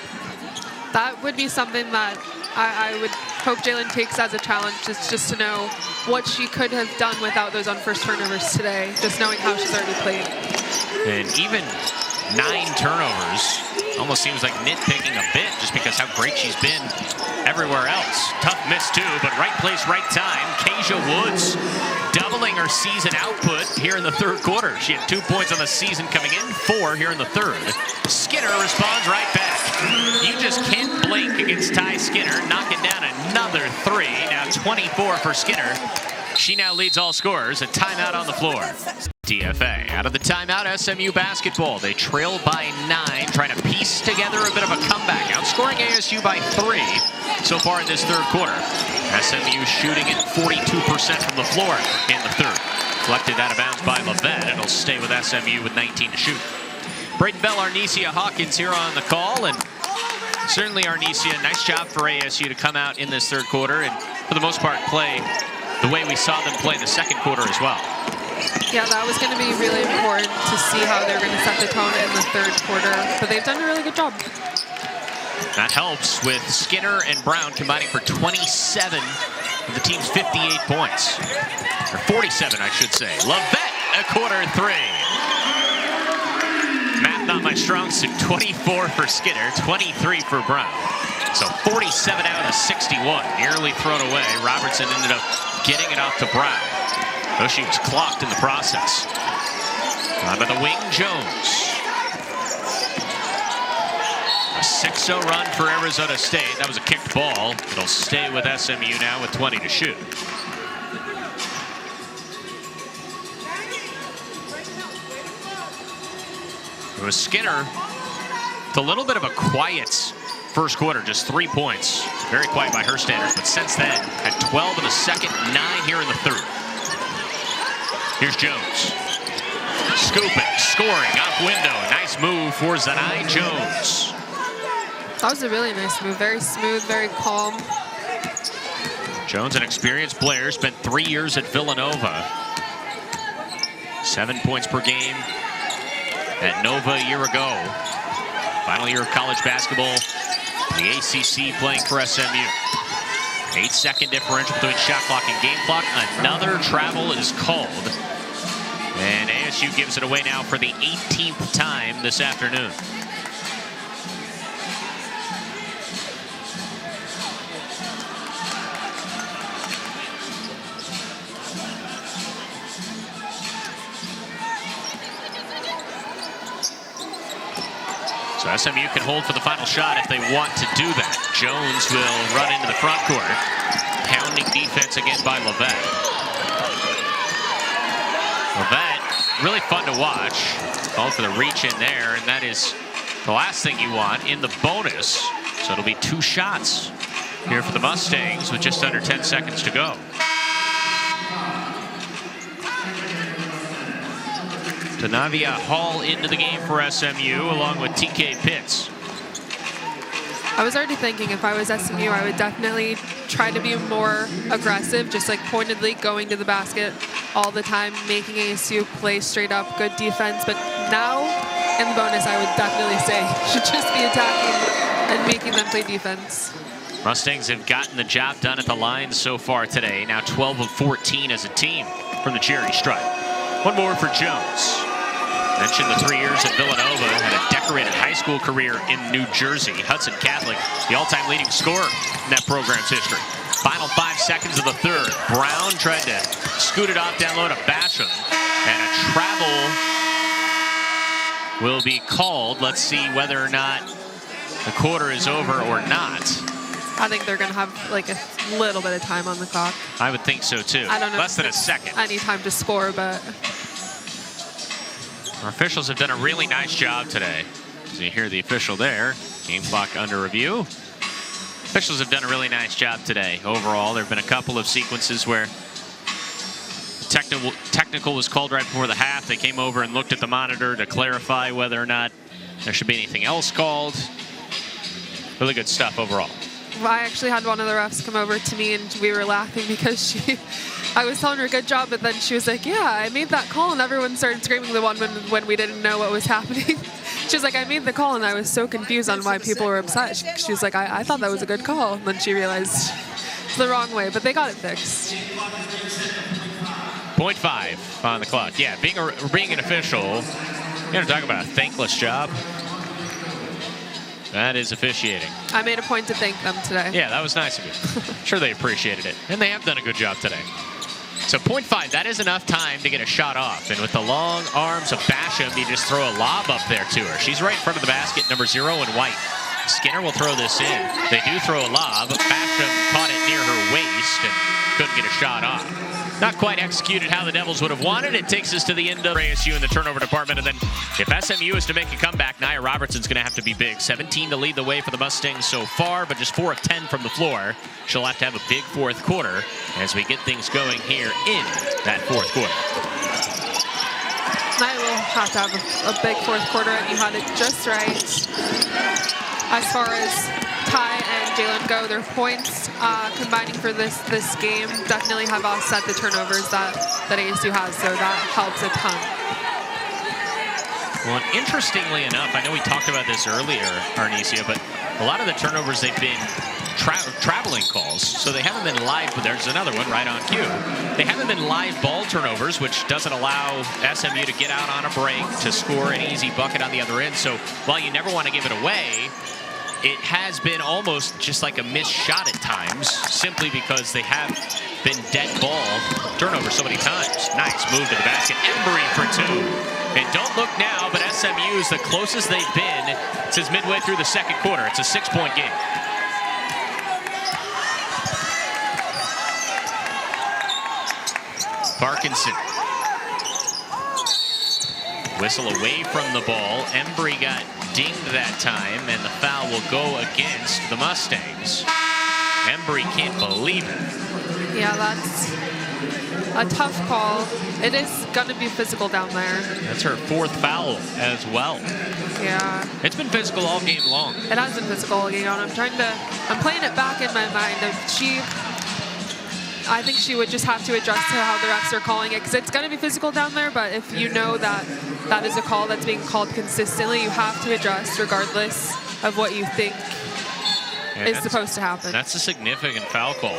That would be something that I would hope Jaylen takes as a challenge, just to know what she could have done without those unforced turnovers today, just knowing how she's already played. And even 9 turnovers almost seems like nitpicking a bit, just because how great she's been everywhere else. Tough miss too, but right place, right time. Keisha Woods doubling her season output here in the third quarter. She had 2 points on the season coming in, 4 here in the third. Skinner responds right back. You just can't blink against Ty Skinner, knocking down another 3. Now 24 for Skinner. She now leads all scorers. A timeout on the floor. DFA out of the timeout. SMU basketball. They trail by 9, trying to piece together a bit of a comeback, outscoring ASU by 3 so far in this third quarter. SMU shooting at 42% from the floor in the third. Collected out of bounds by Levette. It'll stay with SMU with 19 to shoot. Braden Bell, Arnesia Hawkins here on the call, and certainly Arnesia, nice job for ASU to come out in this third quarter and for the most part play the way we saw them play in the second quarter as well. Yeah, that was going to be really important to see how they're going to set the tone in the third quarter, but they've done a really good job. That helps with Skinner and Brown combining for 27 of the team's 58 points. Or 47, I should say. Levette, a quarter 3. Math not my strong suit. 24 for Skinner, 23 for Brown. So 47 out of the 61. Nearly thrown away. Robertson ended up getting it off to Brown. Though she was clocked in the process. On by the wing, Jones. A 6-0 run for Arizona State. That was a kicked ball. It'll stay with SMU now with 20 to shoot. It was Skinner. It's a little bit of a quiet first quarter, just 3 points. Very quiet by her standards, but since then, had 12 in the second, 9 here in the third. Here's Jones. Scooping, scoring, off window. Nice move for Zanai Jones. That was a really nice move. Very smooth, very calm. Jones, an experienced player, spent 3 years at Villanova. 7 points per game at Nova a year ago. Final year of college basketball. The ACC playing for SMU. 8-second differential between shot clock and game clock. Another travel is called. And ASU gives it away now for the 18th time this afternoon. So SMU can hold for the final shot if they want to do that. Jones will run into the front court. Pounding defense again by Levette. Levette, really fun to watch. Called for the reach in there, and that is the last thing you want in the bonus. So it'll be 2 shots here for the Mustangs with just under 10 seconds to go. Donavia Hall into the game for SMU along with TK Pitts. I was already thinking if I was SMU, I would definitely try to be more aggressive, just like pointedly going to the basket all the time, making ASU play straight up, good defense. But now, in the bonus, I would definitely say should just be attacking and making them play defense. Mustangs have gotten the job done at the line so far today. Now 12 of 14 as a team from the charity stripe. One more for Jones. Mentioned the 3 years at Villanova, had a decorated high school career in New Jersey. Hudson Catholic, the all-time leading scorer in that program's history. Final 5 seconds of the third. Brown tried to scoot it off down low to Basham. And a travel will be called. Let's see whether or not the quarter is over or not. I think they're going to have like a little bit of time on the clock. I would think so too. I don't know. Less than a second. Any time to score, but our officials have done a really nice job today. So you hear the official there. Game clock under review. Officials have done a really nice job today. Overall, there have been a couple of sequences where technical was called right before the half. They came over and looked at the monitor to clarify whether or not there should be anything else called. Really good stuff overall. Well, I actually had one of the refs come over to me, and we were laughing because I was telling her good job, but then she was like, yeah, I made that call, and everyone started screaming the one when we didn't know what was happening. She was like, I made the call, and I was so confused on why people were upset. She was like, I thought that was a good call. And then she realized it's the wrong way, but they got it fixed. 0.5 on the clock. Yeah, being an official, you got to talk about a thankless job. That is officiating. I made a point to thank them today. Yeah, that was nice of you. Sure they appreciated it. And they have done a good job today. So 0.5, that is enough time to get a shot off. And with the long arms of Basham, you just throw a lob up there to her. She's right in front of the basket, number 0 in white. Skinner will throw this in. They do throw a lob. Basham caught it near her waist and couldn't get a shot off. Not quite executed how the Devils would have wanted. It takes us to the end of ASU in the turnover department. And then if SMU is to make a comeback, Nia Robertson's going to have to be big. 17 to lead the way for the Mustangs so far, but just 4 of 10 from the floor. She'll have to have a big fourth quarter as we get things going here in that fourth quarter. Nia will have to have a big fourth quarter, and you had it just right. As far as Ty and Jalen go, their points combining for this game definitely have offset the turnovers that ASU has, so that helps a ton. Well, interestingly enough, I know we talked about this earlier, Arnesia, but a lot of the turnovers, they've been traveling calls, so they haven't been live, but there's another one right on cue. They haven't been live ball turnovers, which doesn't allow SMU to get out on a break to score an easy bucket on the other end. So while you never want to give it away, it has been almost just like a missed shot at times, simply because they have been dead ball turnovers so many times. Nice move to the basket. Embry for 2. And don't look now, but SMU is the closest they've been since midway through the second quarter. It's a 6-point game. Parkinson. Whistle away from the ball. Embry got dinged that time, and the foul will go against the Mustangs. Embry can't believe it. Yeah, that's a tough call. It is going to be physical down there. That's her 4th foul as well. Yeah. It's been physical all game long. It has been physical all game long. I'm playing it back in my mind. I think she would just have to adjust to how the refs are calling it, because it's going to be physical down there, but if you know that that is a call that's being called consistently, you have to adjust regardless of what you think is supposed to happen. That's a significant foul call.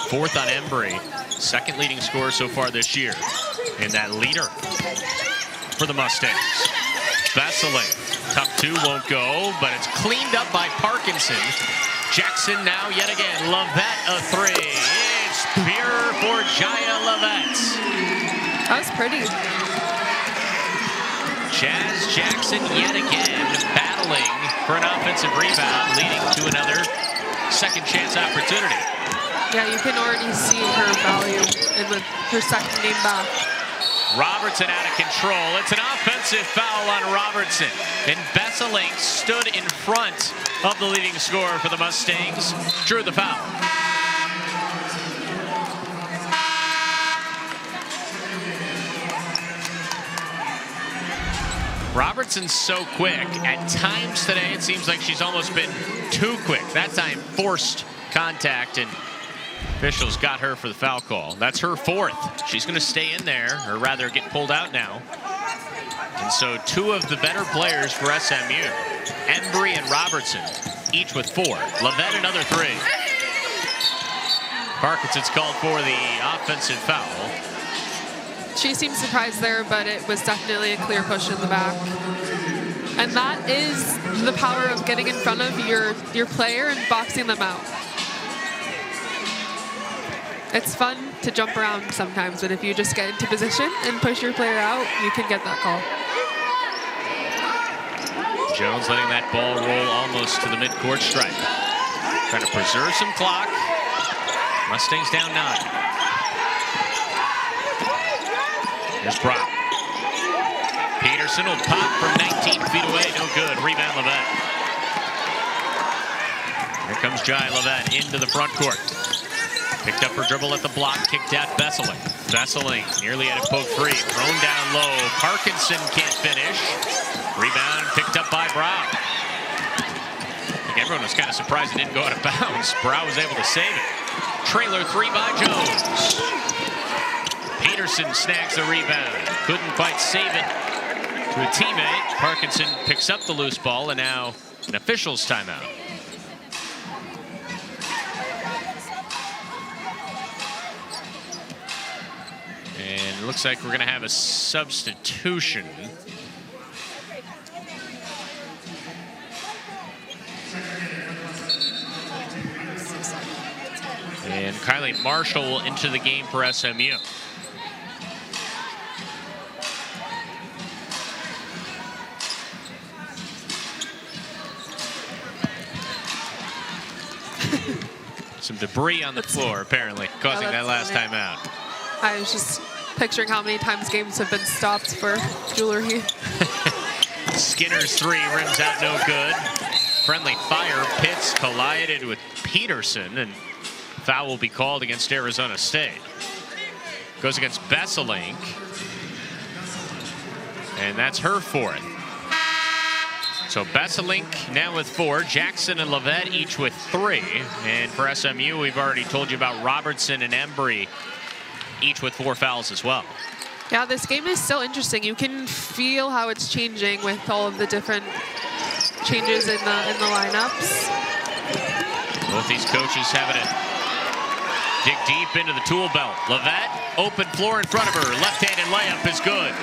4th on Embry, 2nd leading scorer so far this year, and that leader for the Mustangs. Vasily, top 2 won't go, but it's cleaned up by Parkinson. Jackson now yet again. Lovette a 3. It's pure for Jaya Lovette. That was pretty. Jazz Jackson yet again battling for an offensive rebound, leading to another second chance opportunity. Yeah, you can already see her value in her second game back. Robertson out of control. It's an offensive foul on Robertson. And Besseling stood in front of the leading scorer for the Mustangs. Drew the foul. Robertson's so quick. At times today, it seems like she's almost been too quick. That time, forced contact, and officials got her for the foul call. That's her 4th. She's going to stay in there, or rather get pulled out now. And so 2 of the better players for SMU, Embry and Robertson, each with 4. Lovette another 3. Parkinson's called for the offensive foul. She seemed surprised there, but it was definitely a clear push in the back. And that is the power of getting in front of your player and boxing them out. It's fun to jump around sometimes, but if you just get into position and push your player out, you can get that call. Jones letting that ball roll almost to the midcourt stripe. Trying to preserve some clock. Mustangs down 9. Here's Brock. Peterson will pop from 19 feet away. No good. Rebound Lovette. Here comes Jai Lovette into the front court. Picked up her dribble at the block. Kicked out Besseling. Besseling nearly had a poke free. Thrown down low. Parkinson can't finish. Rebound picked up by Brown. I think everyone was kind of surprised it didn't go out of bounds. Brown was able to save it. Trailer 3 by Jones. Peterson snags the rebound. Couldn't quite save it to a teammate. Parkinson picks up the loose ball, and now an official's timeout. And it looks like we're going to have a substitution. And Kylie Marshall will enter the game for SMU. Some debris on the floor, apparently, causing that last timeout. I was just picturing how many times games have been stopped for jewelry. Skinner's 3 rims out no good. Friendly fire. Pitts collided with Peterson, and foul will be called against Arizona State. Goes against Besselink, and that's her 4th. So Besselink now with 4, Jackson and Levette each with 3. And for SMU, we've already told you about Robertson and Embry, each with 4 fouls as well. Yeah, this game is so interesting. You can feel how it's changing with all of the different changes in the lineups. Both these coaches having to dig deep into the tool belt. Levette, open floor in front of her. Left-handed layup is good.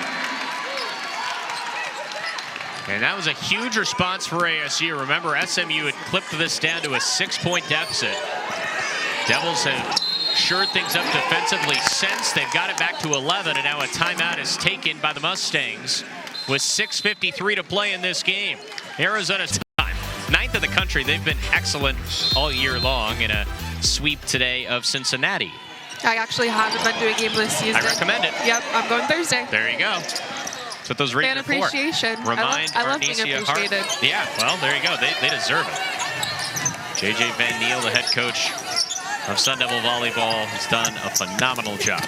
And that was a huge response for ASU. Remember, SMU had clipped this down to a 6-point deficit. Devils have shored things up defensively since. They've got it back to 11, and now a timeout is taken by the Mustangs with 6:53 to play in this game. Arizona's time, 9th in the country. They've been excellent all year long in a sweep today of Cincinnati. I actually haven't been to a game this season. I recommend it. Yep, I'm going Thursday. There you go. That's what those Fan ratings are for. appreciation. Remind I love being Arnesia appreciated. Hart. Yeah, well, there you go. They deserve it. JJ Van Niel, the head coach of Sun Devil Volleyball, has done a phenomenal job.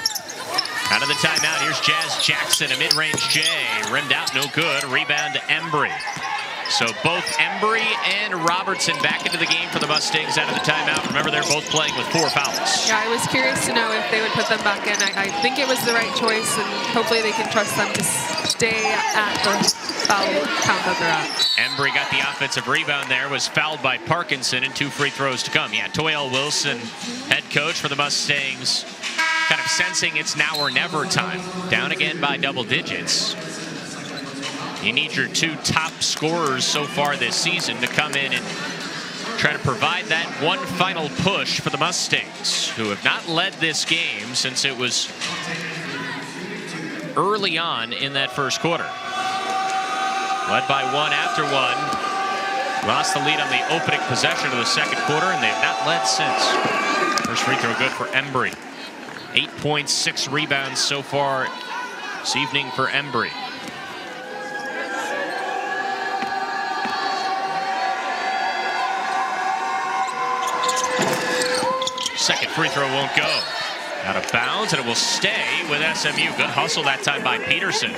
Out of the timeout, here's Jazz Jackson, a mid-range J. Rimmed out, no good. Rebound to Embry. So both Embry and Robertson back into the game for the Mustangs out of the timeout. Remember, they're both playing with 4 fouls. Yeah, I was curious to know if they would put them back in. I think it was the right choice, and hopefully they can trust them to stay at the foul count that they're at. Embry got the offensive rebound there, was fouled by Parkinson, and 2 free throws to come. Yeah, Toyelle Wilson, head coach for the Mustangs, kind of sensing it's now or never time. Down again by double digits. You need your 2 top scorers so far this season to come in and try to provide that one final push for the Mustangs, who have not led this game since it was early on in that first quarter. Led by 1 after 1. Lost the lead on the opening possession of the second quarter, and they've not led since. First free throw good for Embry. 8 points, 6 rebounds so far this evening for Embry. Second free throw won't go. Out of bounds, and it will stay with SMU. Good hustle that time by Peterson.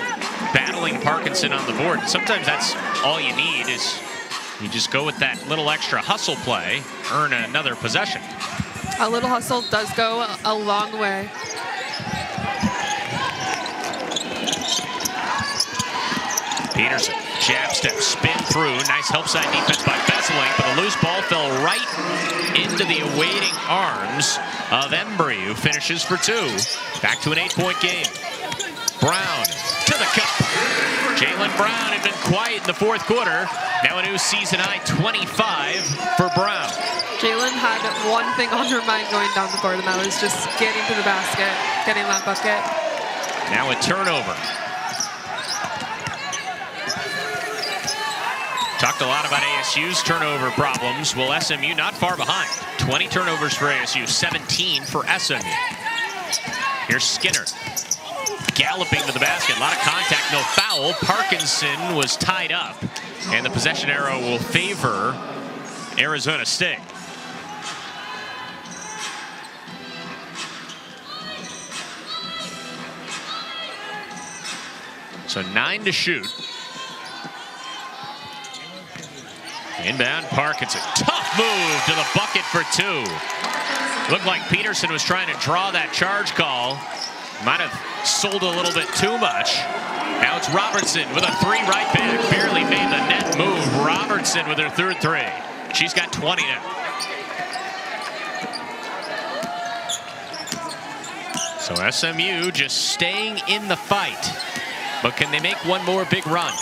Battling Parkinson on the board. Sometimes that's all you need is you just go with that little extra hustle play, earn another possession. A little hustle does go a long way. Peterson, jab step, spin through. Nice help side defense by Besselink, but the loose ball fell right into the awaiting arms of Embry, who finishes for 2. Back to an 8-point game. Brown to the cup. Jalen Brown had been quiet in the fourth quarter. Now a new season high 25 for Brown. Jalen had one thing on her mind going down the court, and that was just getting to the basket, getting that bucket. Now a turnover. Talked a lot about ASU's turnover problems. Well, SMU not far behind. 20 turnovers for ASU, 17 for SMU. Here's Skinner. Galloping to the basket. A lot of contact, no foul. Parkinson was tied up. And the possession arrow will favor Arizona State. So 9 to shoot. Inbound, Parkinson. Tough move to the bucket for 2. Looked like Peterson was trying to draw that charge call. Might have sold a little bit too much. Now it's Robertson with a 3 right back. Barely made the net move. Robertson with her 3rd 3. She's got 20 now. So SMU just staying in the fight. But can they make one more big run?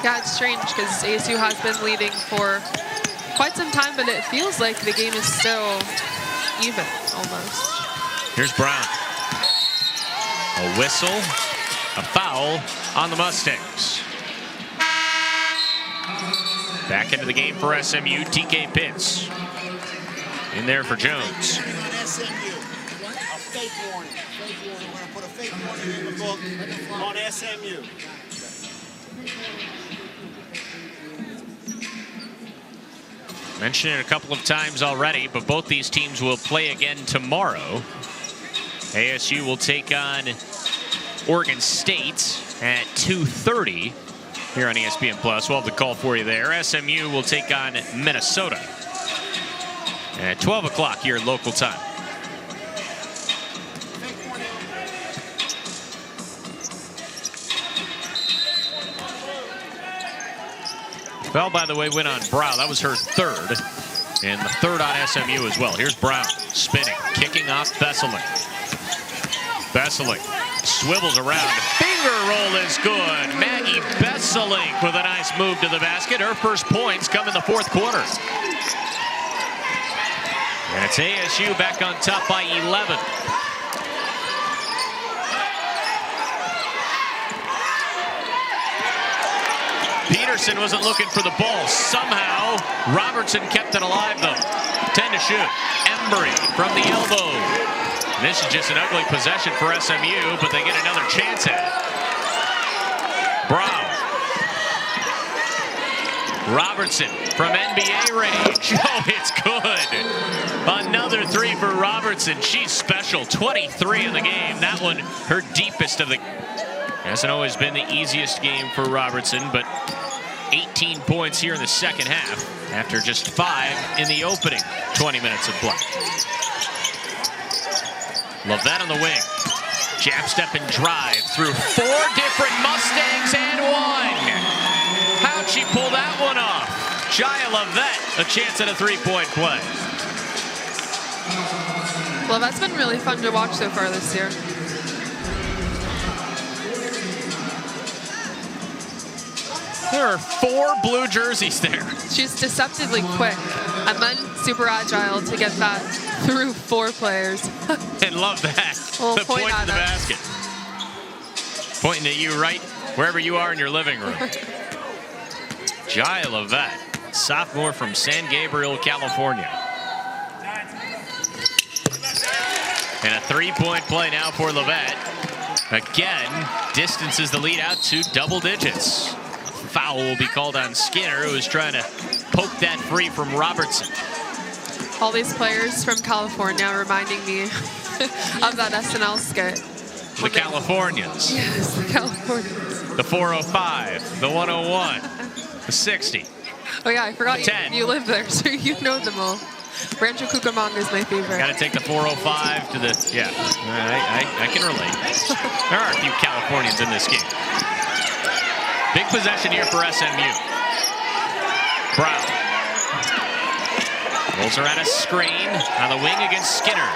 Yeah, it's strange because ASU has been leading for quite some time, but it feels like the game is still even, almost. Here's Brown. A whistle, a foul on the Mustangs. Back into the game for SMU, TK Pitts. In there for Jones. SMU. A fake warning. We're going to put a fake warning in the book on SMU. Mentioned it a couple of times already, but both these teams will play again tomorrow. ASU will take on Oregon State at 2:30 here on ESPN Plus. We'll have the call for you there. SMU will take on Minnesota at 12 o'clock here local time. Foul, by the way, went on Brown. That was her 3rd, and the 3rd on SMU as well. Here's Brown spinning, kicking off Besseling. Besseling swivels around. Finger roll is good. Maggie Besseling with a nice move to the basket. Her first points come in the 4th quarter. And it's ASU back on top by 11. Peterson wasn't looking for the ball. Somehow, Robertson kept it alive, though. 10 to shoot. Embry from the elbow. And this is just an ugly possession for SMU, but they get another chance at it. Brown. Robertson from NBA range. Oh, it's good. Another 3 for Robertson. She's special. 23 in the game. That one, her deepest of the... Hasn't always been the easiest game for Robertson, but 18 points here in the second half after just 5 in the opening 20 minutes of play. Lovett on the wing. Jab step and drive through 4 different Mustangs and 1. How'd she pull that one off? Jaya Lovett, a chance at a 3-point play. Well, that's been really fun to watch so far this year. There are 4 blue jerseys there. She's deceptively quick and then super agile to get that through 4 players. And love that. Well, the point to the basket. Pointing at you right wherever you are in your living room. Jaya Lovett, sophomore from San Gabriel, California. And a 3-point play now for Lovett. Again, distances the lead out to double digits. Foul will be called on Skinner, who was trying to poke that free from Robertson. All these players from California reminding me of that SNL skit. The Californians. Yes, the Californians. The 405, the 101, the 60. Oh yeah, I forgot 10. you live there, so you know them all. Rancho Cucamonga is my favorite. Got to take the 405 to the, yeah, I can relate. There are a few Californians in this game. Big possession here for SMU. Brown. Rolls her out a screen on the wing against Skinner.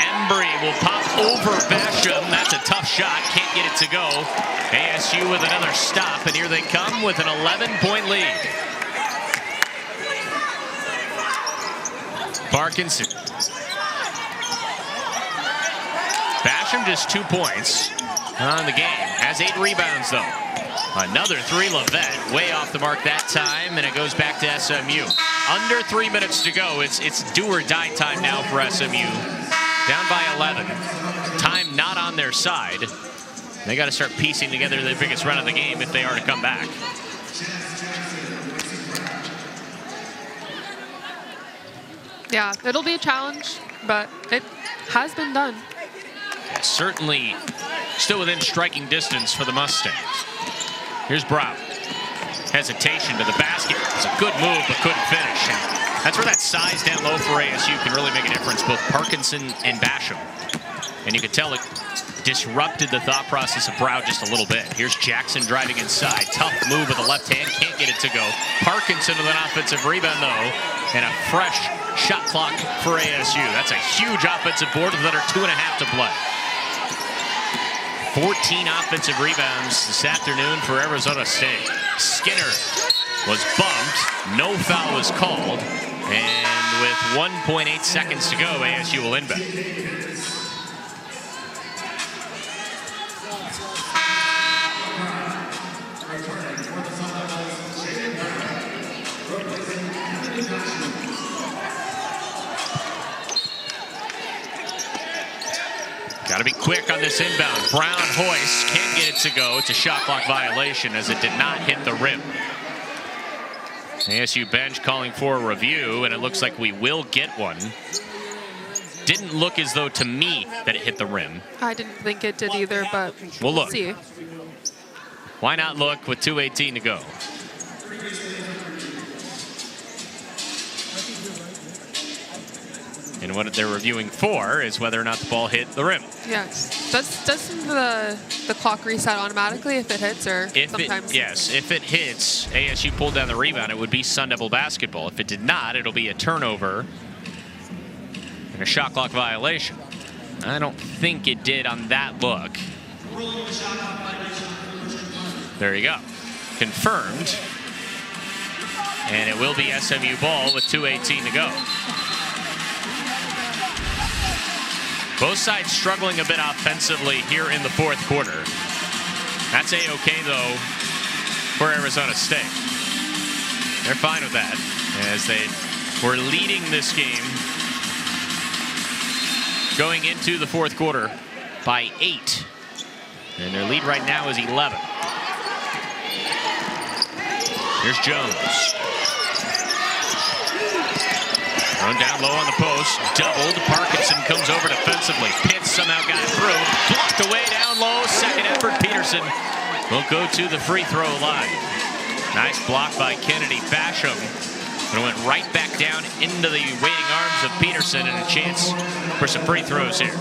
Embry will pop over Basham. That's a tough shot. Can't get it to go. ASU with another stop, and here they come with an 11-point lead. Parkinson. Basham just 2 points on the game. Has 8 rebounds, though. Another 3, Lovett. Way off the mark that time, and it goes back to SMU. Under 3 minutes to go. It's do or die time now for SMU. Down by 11. Time not on their side. They got to start piecing together their biggest run of the game if they are to come back. Yeah, it'll be a challenge, but it has been done. Certainly still within striking distance for the Mustangs. Here's Brown. hesitation to the basket. It's a good move, but couldn't finish. And that's where that size down low for ASU can really make a difference, both Parkinson and Basham. And you could tell it disrupted the thought process of Brow just a little bit. Here's Jackson driving inside. Tough move with the left hand. Can't get it to go. Parkinson with an offensive rebound, though. And a fresh shot clock for ASU. That's a huge offensive board with another 2.5 to play. 14 offensive rebounds this afternoon for Arizona State. Skinner was bumped. No foul was called. And with 1.8 seconds to go, ASU will inbound. Got to be quick on this inbound. Brown hoists, can't get it to go. It's a shot clock violation as it did not hit the rim. ASU bench calling for a review, and it looks like we will get one. Didn't look as though to me that it hit the rim. I didn't think it did either, but we'll look. See. Why not look with 2:18 to go? And what they're reviewing for is whether or not the ball hit the rim. Yes. Doesn't the clock reset automatically if it hits, or sometimes? Yes, if it hits, ASU pulled down the rebound, it would be Sun Devil basketball. If it did not, it'll be a turnover and a shot clock violation. I don't think it did on that look. There you go. Confirmed. And it will be SMU ball with 2:18 to go. Both sides struggling a bit offensively here in the fourth quarter. That's A-okay, though, for Arizona State. They're fine with that, as they were leading this game going into the fourth quarter by 8. And their lead right now is 11. Here's Jones. Run down low on the post, doubled. Parkinson comes over defensively. Pitts somehow got it through. Blocked away down low. Second effort. Peterson will go to the free throw line. Nice block by Kennedy. Basham. And it went right back down into the waiting arms of Peterson, and a chance for some free throws here.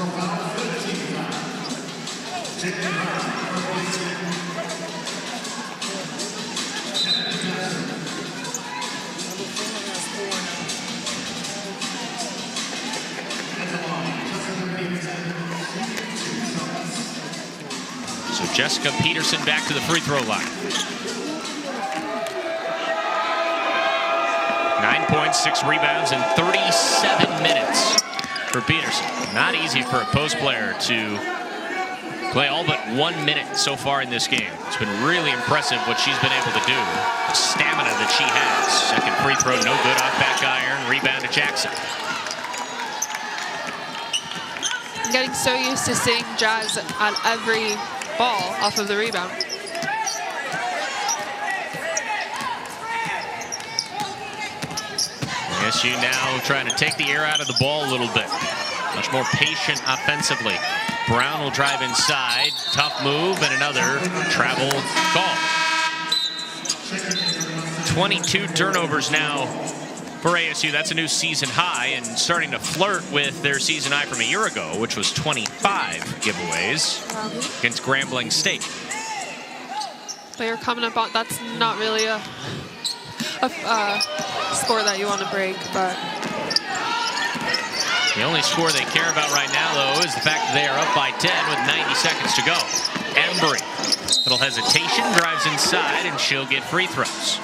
So Jessica Peterson back to the free throw line. 9 points, 6 rebounds in 37 minutes for Peterson. Not easy for a post player to play all but 1 minute so far in this game. It's been really impressive what she's been able to do. The stamina that she has. Second free throw, no good off back iron. Rebound to Jackson. I'm getting so used to seeing Jazz on every ball off of the rebound. ASU now trying to take the air out of the ball a little bit. Much more patient offensively. Brown will drive inside. Tough move and another travel call. 22 turnovers now for ASU. That's a new season high, and starting to flirt with their season high from a year ago, which was 25 giveaways against Grambling State. They are coming up on, that's not really a score that you want to break, but the only score they care about right now, though, is the fact that they are up by 10 with 90 seconds to go. Embry, little hesitation, drives inside, and she'll get free throws.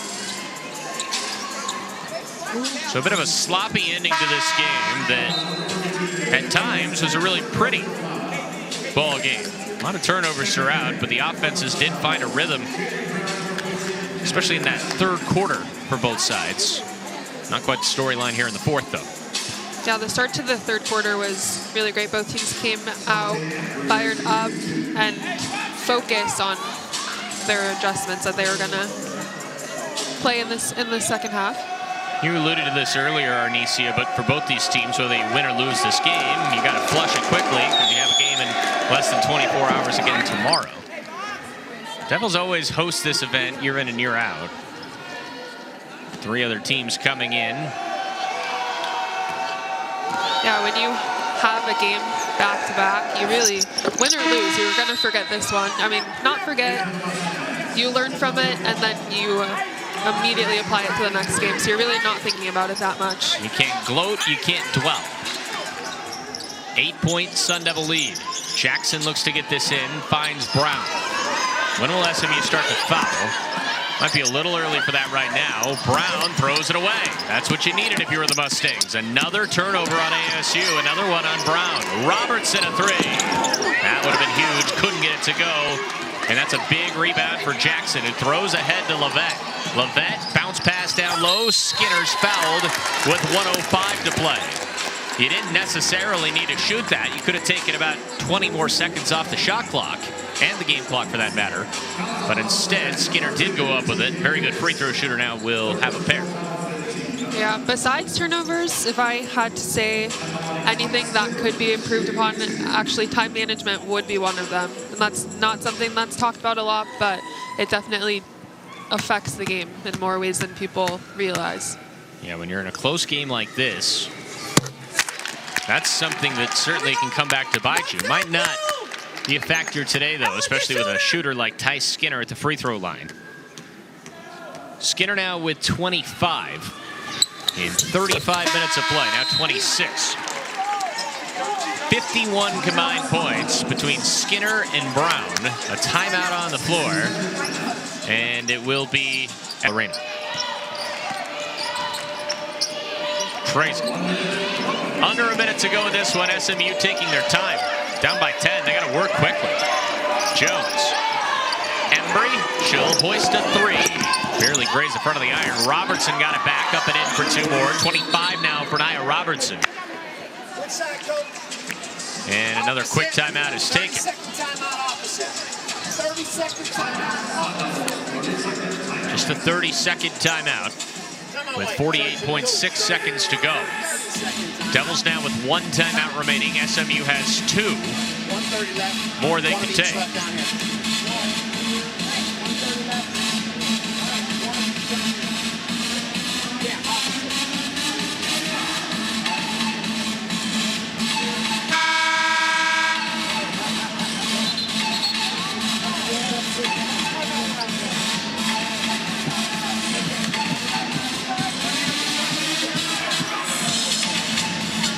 So a bit of a sloppy ending to this game that at times was a really pretty ball game. A lot of turnovers throughout, but the offenses did find a rhythm, especially in that third quarter for both sides. Not quite the storyline here in the fourth, though. Yeah, the start to the third quarter was really great. Both teams came out fired up and focused on their adjustments that they were going to play in the second half. You alluded to this earlier, Arnesia, but for both these teams, whether they win or lose this game, you got to flush it quickly because you have a game in less than 24 hours again tomorrow. Devils always host this event year in and year out. 3 other teams coming in. Yeah, when you have a game back-to-back, you really, win or lose, you're going to forget this one. I mean, not forget, you learn from it, and then you immediately apply it to the next game. So you're really not thinking about it that much. You can't gloat, you can't dwell. 8-point Sun Devil lead. Jackson looks to get this in, finds Brown. When will SMU start to foul? Might be a little early for that right now. Brown throws it away. That's what you needed if you were the Mustangs. Another turnover on ASU, another one on Brown. Robertson a 3. That would have been huge, couldn't get it to go. And that's a big rebound for Jackson, who throws ahead to Levette. Levette, bounce pass down low. Skinner's fouled with 1:05 to play. You didn't necessarily need to shoot that. You could have taken about 20 more seconds off the shot clock, and the game clock for that matter. But instead, Skinner did go up with it. Very good free throw shooter now will have a pair. Yeah, besides turnovers, if I had to say anything that could be improved upon, actually time management would be one of them. And that's not something that's talked about a lot, but it definitely affects the game in more ways than people realize. Yeah, when you're in a close game like this, that's something that certainly can come back to bite you. Might not be a factor today, though, especially with a shooter like Tice Skinner at the free throw line. Skinner now with 25 in 35 minutes of play, now 26. 51 combined points between Skinner and Brown. A timeout on the floor, and it will be Arena. Crazy. Under a minute to go in this one. SMU taking their time. Down by 10. They got to work quickly. Jones. Embry. She'll hoist a 3. Barely grazed the front of the iron. Robertson got it back up and in for 2 more. 25 now for Nia Robertson. And another quick timeout is taken. 30-second timeout. Just a 30-second timeout with 48.6 seconds to go. Devils now with 1 timeout remaining. SMU has 2. More they can take.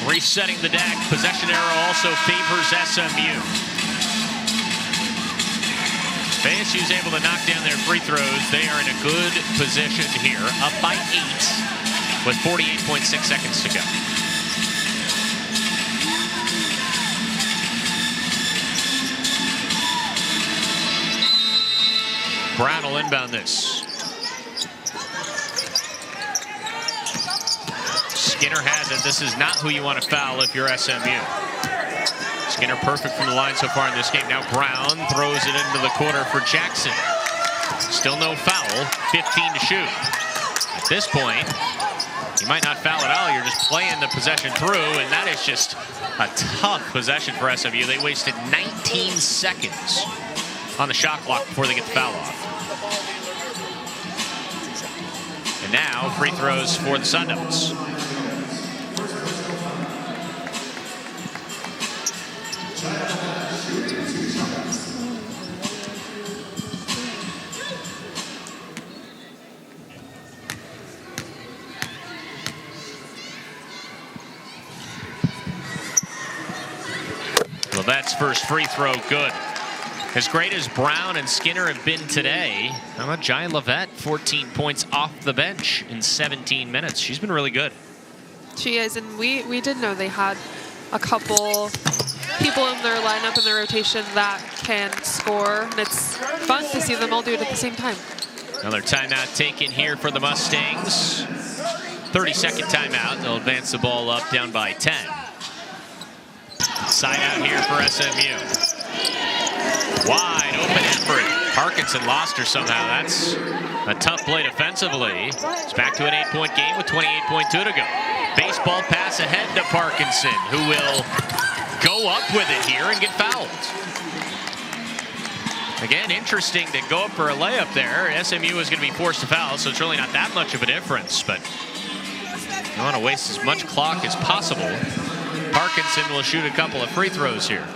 Resetting the deck. Possession arrow also favors SMU. If ASU's able to knock down their free throws, they are in a good position here. Up by 8 with 48.6 seconds to go. Brown will inbound this. Skinner has it. This is not who you want to foul if you're SMU. Skinner perfect from the line so far in this game. Now Brown throws it into the corner for Jackson. Still no foul. 15 to shoot. At this point, you might not foul at all. You're just playing the possession through, and that is just a tough possession for SMU. They wasted 19 seconds on the shot clock before they get the foul off. And now free throws for the Sun Devils. Well, that's first free throw good. As great as Brown and Skinner have been today, how about Jai Levette? 14 points off the bench in 17 minutes. She's been really good. She is, and we did know they had a couple people in their lineup in their rotation that can score, and it's fun to see them all do it at the same time. Another timeout taken here for the Mustangs. 30-second timeout. They'll advance the ball up, down by 10. Side out here for SMU. Wide open Embry. Parkinson lost her somehow. That's a tough play defensively. It's back to an 8-point game with 28.2 to go. Baseball pass ahead to Parkinson, who will go up with it here and get fouled. Again, interesting to go up for a layup there. SMU is going to be forced to foul, so it's really not that much of a difference, but you want to waste as much clock as possible. Parkinson will shoot a couple of free throws here.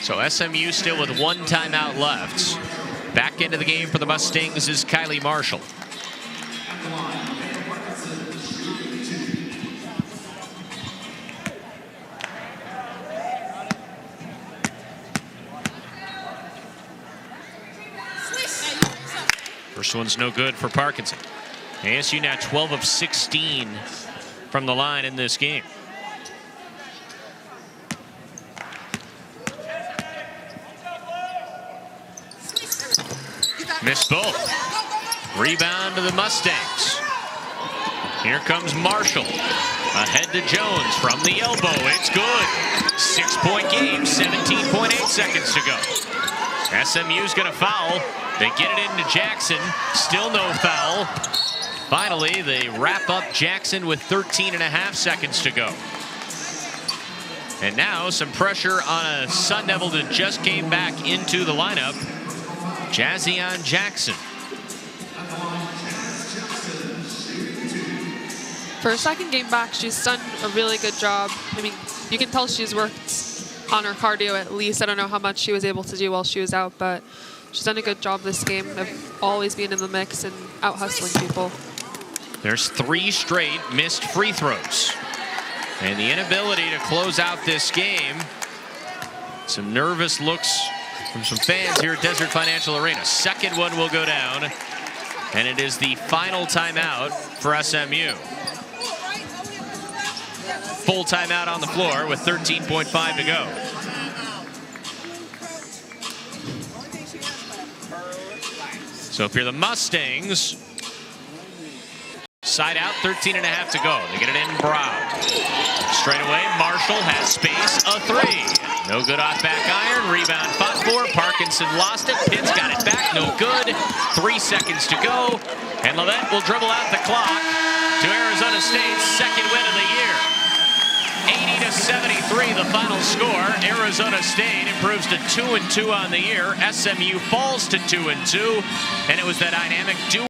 So SMU still with one timeout left. Back into the game for the Mustangs is Kylie Marshall. First one's no good for Parkinson. ASU now 12 of 16 from the line in this game. Missed both. Rebound to the Mustangs. Here comes Marshall. Ahead to Jones from the elbow. It's good. 6-point game, 17.8 seconds to go. SMU's going to foul. They get it into Jackson. Still no foul. Finally, they wrap up Jackson with 13.5 seconds to go. And now some pressure on a Sun Devil that just came back into the lineup. Jazzian Jackson. For her second game back, she's done a really good job. I mean, you can tell she's worked on her cardio at least. I don't know how much she was able to do while she was out, but she's done a good job this game of always being in the mix and out hustling people. There's 3 straight missed free throws. And the inability to close out this game. Some nervous looks from some fans here at Desert Financial Arena. Second one will go down. And it is the final timeout for SMU. Full timeout on the floor with 13.5 to go. So if you're the Mustangs, side out, 13.5 to go. They get it in Brown. Straight away, Marshall has space, a 3. No good off back iron, rebound fought for. Parkinson lost it, Pitts got it back, no good. 3 seconds to go, and Levette will dribble out the clock to Arizona State's second win of the year. 80-73 the final score. Arizona State improves to 2-2 on the year. SMU falls to 2-2, and it was the dynamic duo